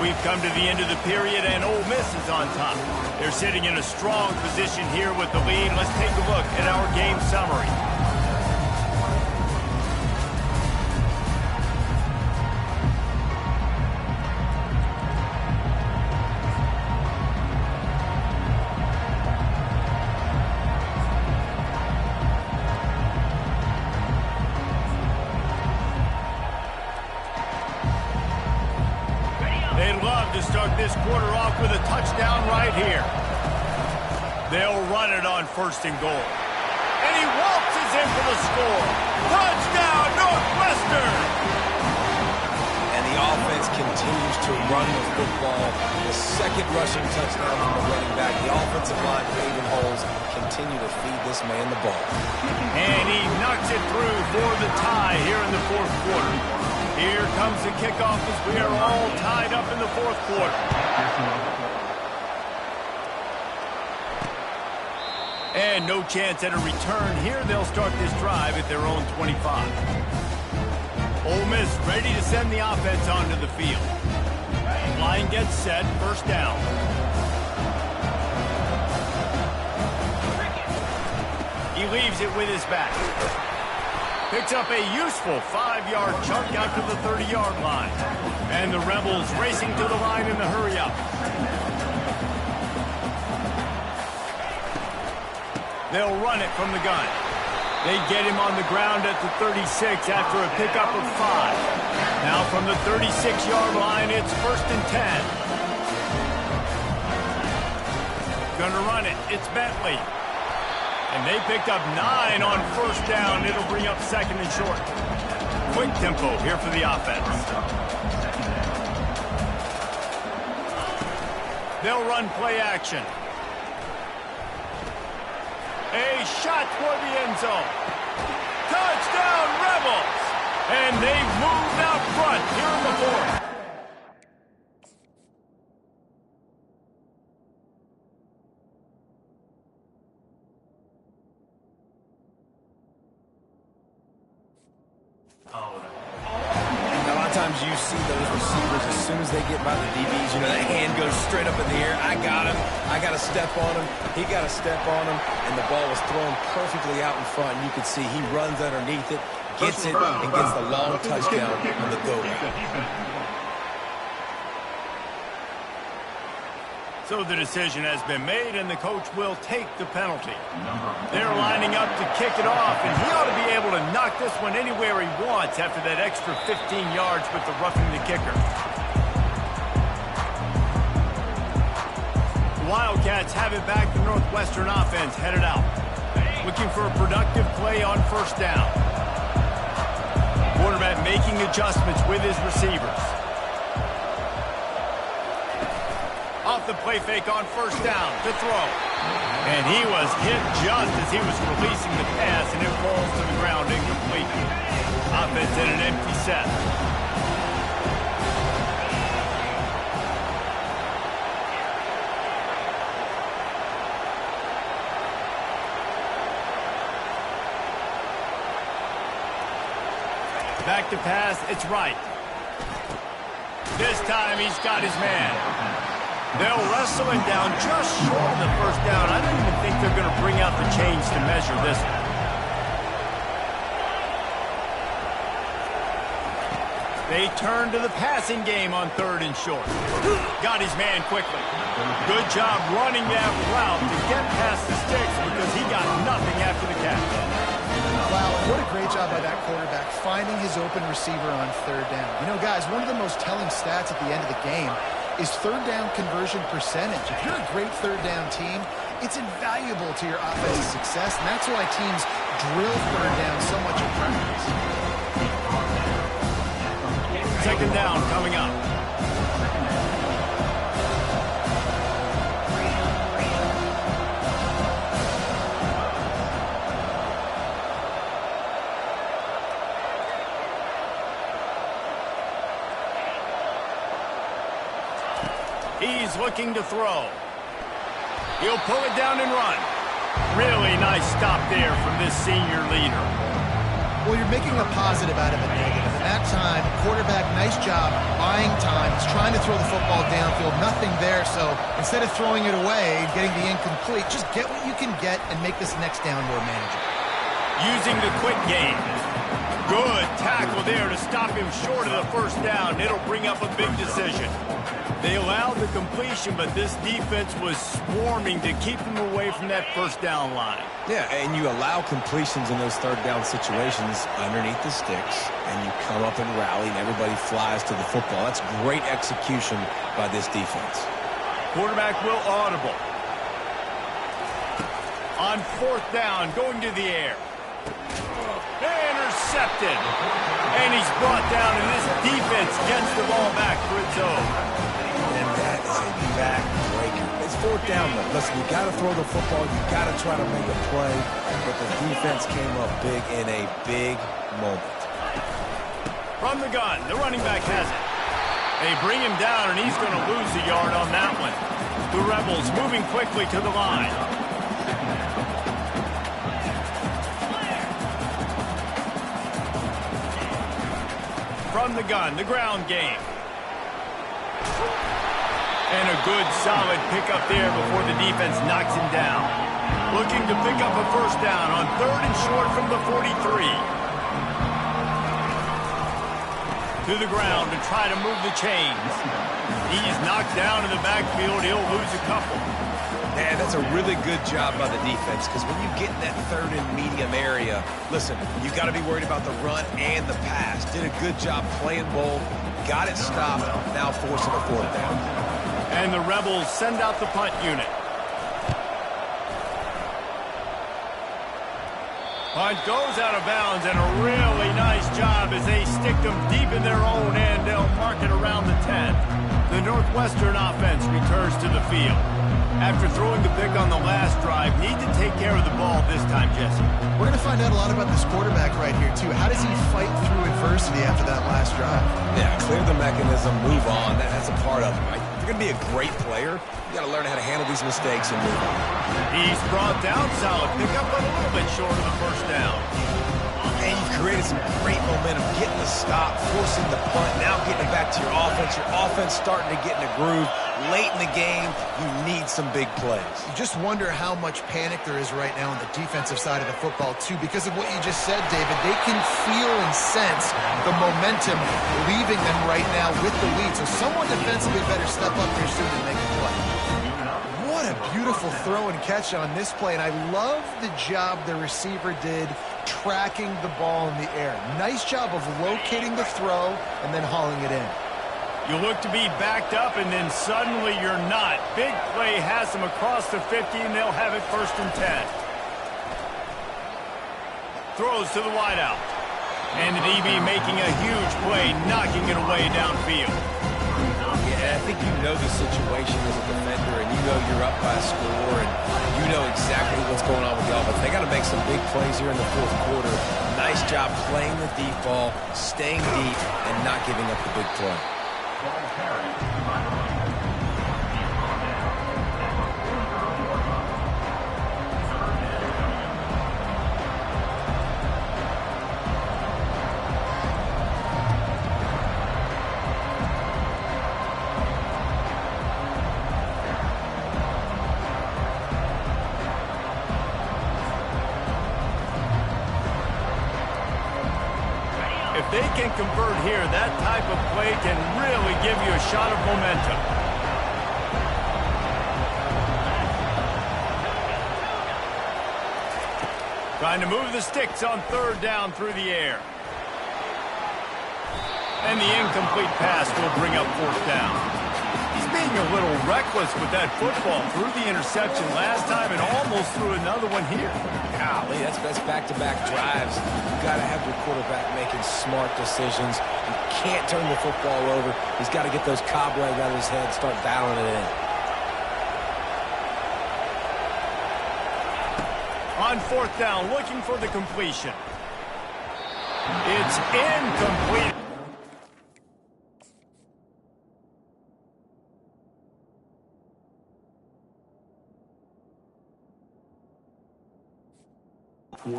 We've come to the end of the period, and Ole Miss is on top. They're sitting in a strong position here with the lead. Let's take a look at our game summary. They'd love to start this quarter off with a touchdown right here. They'll run it on 1st and goal. And he waltzes in for the score. Touchdown, Northwestern! And the offense continues to run the football. The 2nd rushing touchdown from the running back. The offensive line paving holes. Continue to feed this man the ball. And he knocks it through for the tie here in the 4th quarter. Here comes the kickoff as we are all tied up in the 4th quarter. And no chance at a return. Here they'll start this drive at their own 25. Ole Miss ready to send the offense onto the field. Line gets set, 1st down. He leaves it with his back. Picks up a useful 5-yard chunk out to the 30-yard line. And the Rebels racing to the line in the hurry-up. They'll run it from the gun. They get him on the ground at the 36 after a pickup of 5. Now from the 36-yard line, it's 1st and 10. Gonna run it. It's Bentley. And they picked up 9 on 1st down. It'll bring up 2nd and short. Quick tempo here for the offense. They'll run play action. A shot toward the end zone. Touchdown, Rebels! And they've moved out front here in the 4th. A lot of times you see those receivers, as soon as they get by the DBs, you know, that hand goes straight up in the air. I got him. I got to step on him. He got to step on him. And the ball was thrown perfectly out in front. And you can see he runs underneath it, gets it, and gets the long touchdown on the go route. So the decision has been made, and the coach will take the penalty. They're lining up to kick it off, and he ought to be able to knock this one anywhere he wants after that extra 15 yards with the roughing the kicker. The Wildcats have it back. The Northwestern offense headed out. Looking for a productive play on 1st down. Quarterback making adjustments with his receivers. Off the play fake on 1st down to throw. And he was hit just as he was releasing the pass, and it falls to the ground incomplete. Offense in an empty set. Back to pass, it's right. This time he's got his man. They'll wrestle him down just short of the 1st down. I don't even think they're going to bring out the chains to measure this one. They turn to the passing game on 3rd and short. Got his man quickly. Good job running that route to get past the sticks because he got nothing after the catch. Wow, what a great job by that quarterback finding his open receiver on 3rd down. You know, guys, one of the most telling stats at the end of the game is 3rd down conversion percentage. If you're a great 3rd down team, it's invaluable to your offensive success, and that's why teams drill 3rd down so much in practice. 2nd down coming up. He's looking to throw. He'll pull it down and run. Really nice stop there from this senior leader. Well, you're making a positive out of a negative. And that time, quarterback, nice job buying time. He's trying to throw the football downfield. Nothing there, so instead of throwing it away and getting the incomplete, just get what you can get and make this next down more manageable. Using the quick game. Good tackle there to stop him short of the 1st down. It'll bring up a big decision. They allowed the completion, but this defense was swarming to keep them away from that 1st down line. Yeah, and you allow completions in those 3rd down situations underneath the sticks, and you come up and rally, and everybody flies to the football. That's great execution by this defense. Quarterback will audible. On 4th down, going to the air. Intercepted. And he's brought down, and this defense gets the ball back for its own. And that is a back-breaker. It's 4th down, though. Listen, you got to throw the football. You got to try to make a play. But the defense came up big in a big moment. From the gun, the running back has it. They bring him down, and he's going to lose a yard on that one. The Rebels moving quickly to the line. From the gun, the ground game. And a good, solid pickup there before the defense knocks him down. Looking to pick up a 1st down on 3rd and short from the 43. To the ground to try to move the chains. He's knocked down in the backfield. He'll lose a couple. Man, that's a really good job by the defense, because when you get in that 3rd and medium area, listen, you got to be worried about the run and the pass. Did a good job playing both, got it stopped, now forcing a 4th down. And the Rebels send out the punt unit. Punt goes out of bounds, and a really nice job as they stick them deep in their own end. They'll mark it around the 10. The Northwestern offense returns to the field. After throwing the pick on the last drive, need to take care of the ball this time, Jesse. We're going to find out a lot about this quarterback right here, too. How does he fight through adversity after that last drive? Yeah, clear the mechanism, move on. That's a part of it, right? If you're going to be a great player, you got to learn how to handle these mistakes and move on. He's brought down, solid pickup, but a little bit short of the 1st down. And you've created some great momentum, getting the stop, forcing the punt, now getting it back to your offense. Your offense starting to get in a groove. Late in the game, you need some big plays. You just wonder how much panic there is right now on the defensive side of the football, too, because of what you just said, David. They can feel and sense the momentum leaving them right now with the lead. So someone defensively better step up here soon and make a play. What a beautiful throw and catch on this play, and I love the job the receiver did tracking the ball in the air. Nice job of locating the throw and then hauling it in. You look to be backed up, and then suddenly you're not. Big play has them across the 50, and they'll have it 1st and 10. Throws to the wideout. And the DB making a huge play, knocking it away downfield. Yeah, I think you know the situation as a defender, and you know you're up by a score, and you know exactly what's going on with the offense. They got to make some big plays here in the 4th quarter. Nice job playing the deep ball, staying deep, and not giving up the big play. If they can convert here, that type of play can really give you a shot of momentum. Trying to move the sticks on 3rd down through the air. And the incomplete pass will bring up 4th down. He's being a little reckless with that football. Threw the interception last time and almost threw another one here. Golly, that's back-to-back drives. You got to have your quarterback making smart decisions. You can't turn the football over. He's got to get those cobwebs out of his head, start dialing it in. On 4th down, looking for the completion. It's incomplete. They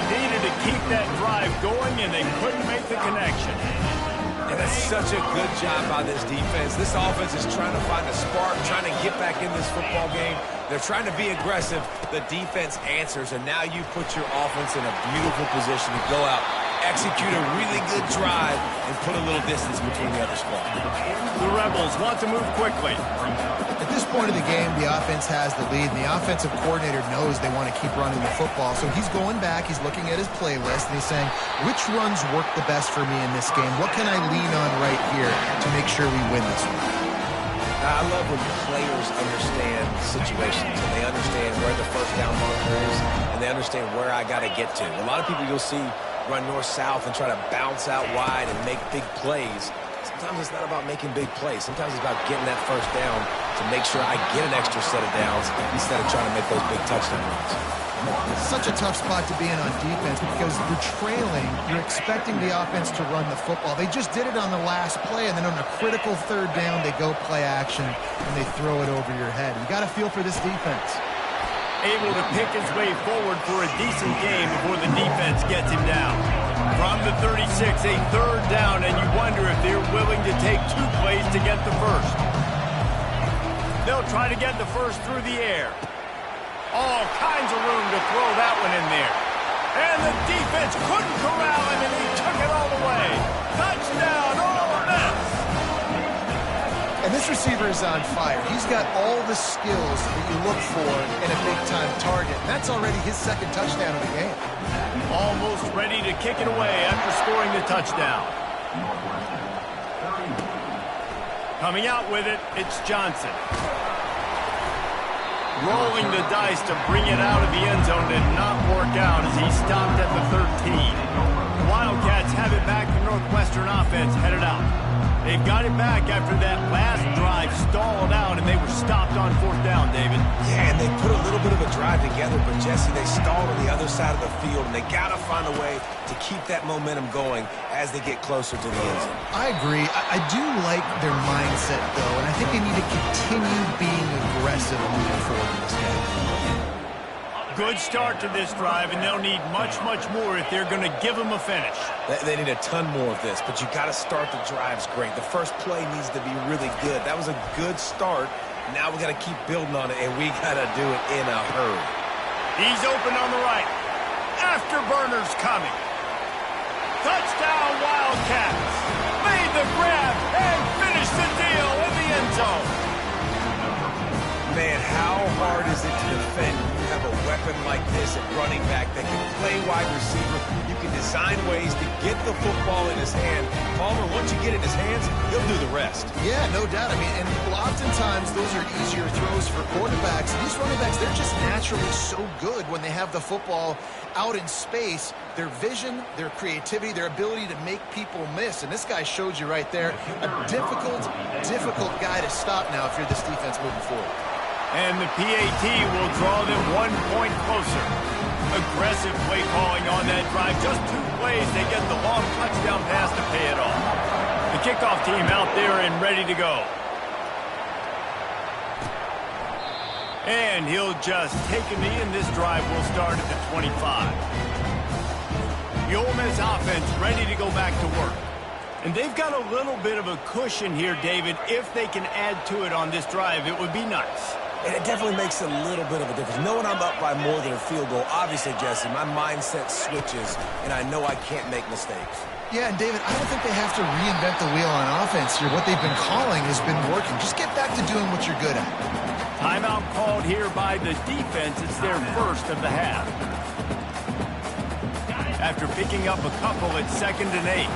needed to keep that drive going, and they couldn't make the connection. And that's such a good job by this defense. This offense is trying to find a spark, trying to get back in this football game. They're trying to be aggressive. The defense answers, and now you put your offense in a beautiful position to go out, execute a really good drive, and put a little distance between the other squad. The Rebels want to move quickly. At this point of the game, the offense has the lead, and the offensive coordinator knows they want to keep running the football. So he's going back, he's looking at his playlist, and he's saying, which runs work the best for me in this game? What can I lean on right here to make sure we win this one? I love when players understand situations and they understand where the first down marker is and they understand where I got to get to. A lot of people you'll see run north-south and try to bounce out wide and make big plays. Sometimes it's not about making big plays. Sometimes it's about getting that first down to make sure I get an extra set of downs instead of trying to make those big touchdown runs. Such a tough spot to be in on defense because you're trailing. You're expecting the offense to run the football. They just did it on the last play, and then on a critical third down, they go play action, and they throw it over your head. You got to feel for this defense. Able to pick his way forward for a decent game before the defense gets him down. From the 36, a third down, and you wonder if they're willing to take 2 plays to get the first. They'll try to get the first through the air. All kinds of room to throw that one in there. And the defense couldn't corral him, and he took it all the way. Touchdown, Ole Miss! And this receiver is on fire. He's got all the skills that you look for in a big-time target. And that's already his second touchdown of the game. Almost ready to kick it away after scoring the touchdown. Coming out with it, it's Johnson. Rolling the dice to bring it out of the end zone did not work out as he stopped at the 13. The Wildcats have it back. The Northwestern offense headed out. They've got it back after that last drive stalled out, and they were stopped on 4th down, David. Yeah, and they put a little bit of a drive together, but, Jesse, they stalled on the other side of the field, and they got to find a way to keep that momentum going as they get closer to the end zone. I agree. I do like their mindset, though, and I think they need to continue being aggressive moving forward in this game. Good start to this drive, and they'll need much, much more if they're going to give them a finish. They need a ton more of this, but you got to start the drives great. The first play needs to be really good. That was a good start. Now we got to keep building on it, and we got to do it in a hurry. He's open on the right. Afterburner's coming. Touchdown, Wildcats. Made the grab and finished the deal in the end zone. Man, how hard is it to defend when you have a weapon like this at running back that can play wide receiver? You can design ways to get the football in his hand. Palmer, once you get it in his hands, he'll do the rest. Yeah, no doubt. I mean, and oftentimes those are easier throws for quarterbacks. These running backs, they're just naturally so good when they have the football out in space. Their vision, their creativity, their ability to make people miss. And this guy showed you right there, a difficult guy to stop now if you're this defense moving forward. And the PAT will draw them 1 point closer. Aggressive play calling on that drive. Just 2 plays, they get the long touchdown pass to pay it off. The kickoff team out there and ready to go. And he'll just take a knee, and this drive will start at the 25. The Ole Miss offense ready to go back to work. And they've got a little bit of a cushion here, David. If they can add to it on this drive, it would be nice. And it definitely makes a little bit of a difference. Knowing I'm up by more than a field goal, obviously, Jesse, my mindset switches, and I know I can't make mistakes. Yeah, and David, I don't think they have to reinvent the wheel on offense here. What they've been calling has been working. Just get back to doing what you're good at. Timeout called here by the defense. It's their first of the half. After picking up a couple at 2nd and 8.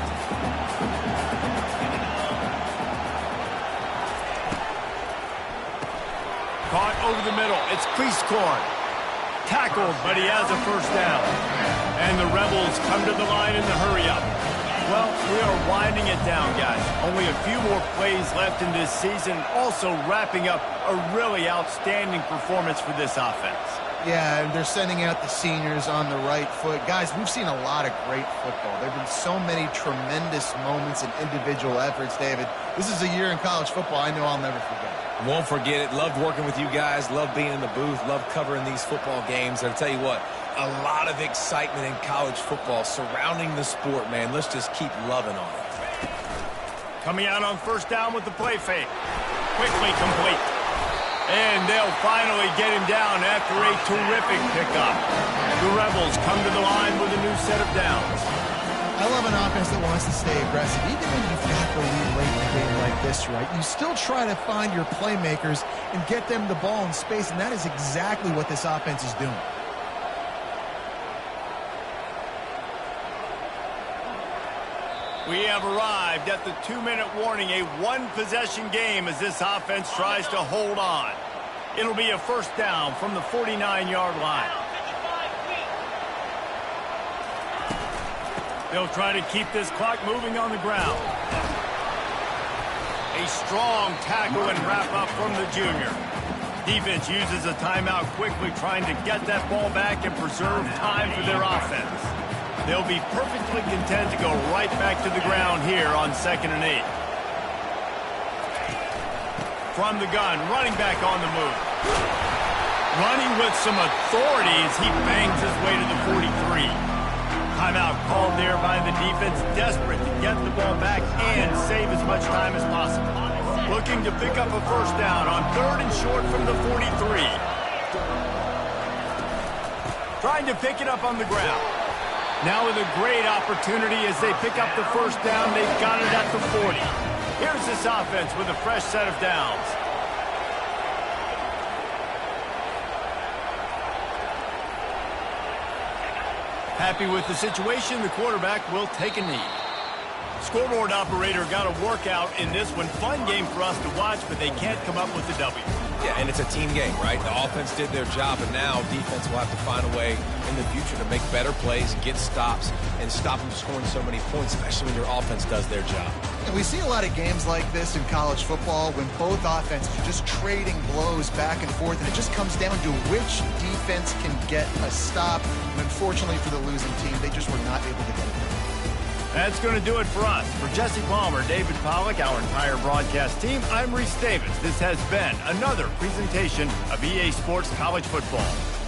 Caught over the middle. It's Cleescorn. Tackled, but he has a first down. And the Rebels come to the line in the hurry-up. Well, we are winding it down, guys. Only a few more plays left in this season. Also wrapping up a really outstanding performance for this offense. Yeah, and they're sending out the seniors on the right foot. Guys, we've seen a lot of great football. There have been so many tremendous moments and individual efforts, David. This is a year in college football I know I'll never forget. Won't forget it. Loved working with you guys. Loved being in the booth. Loved covering these football games. And I'll tell you what, a lot of excitement in college football surrounding the sport, man. Let's just keep loving on it. Coming out on first down with the play fake. Quickly complete. And they'll finally get him down after a terrific pickup. The Rebels come to the line with a new set of downs. I love an offense that wants to stay aggressive. Even when you've got the lead late in a game like this, right, you still try to find your playmakers and get them the ball in space, and that is exactly what this offense is doing. We have arrived at the 2-minute warning, a one-possession game as this offense tries to hold on. It'll be a first down from the 49-yard line. They'll try to keep this clock moving on the ground. A strong tackle and wrap up from the junior. Defense uses a timeout quickly, trying to get that ball back and preserve time for their offense. They'll be perfectly content to go right back to the ground here on 2nd and 8. From the gun, running back on the move. Running with some authority as he bangs his way to the 43. Timeout called there by the defense, desperate to get the ball back and save as much time as possible. Looking to pick up a first down on 3rd and short from the 43. Trying to pick it up on the ground. Now with a great opportunity as they pick up the first down, they've got it at the 40. Here's this offense with a fresh set of downs. Happy with the situation, the quarterback will take a knee. Scoreboard operator got a workout in this one. Fun game for us to watch, but they can't come up with the W. Yeah, and it's a team game, right? The offense did their job, and now defense will have to find a way in the future to make better plays, get stops, and stop them scoring so many points, especially when your offense does their job. And we see a lot of games like this in college football when both offenses are just trading blows back and forth, and it just comes down to which defense can get a stop. And unfortunately for the losing team, they just were not able to get it done. That's going to do it for us. For Jesse Palmer, David Pollack, our entire broadcast team, I'm Reese Davis. This has been another presentation of EA Sports College Football.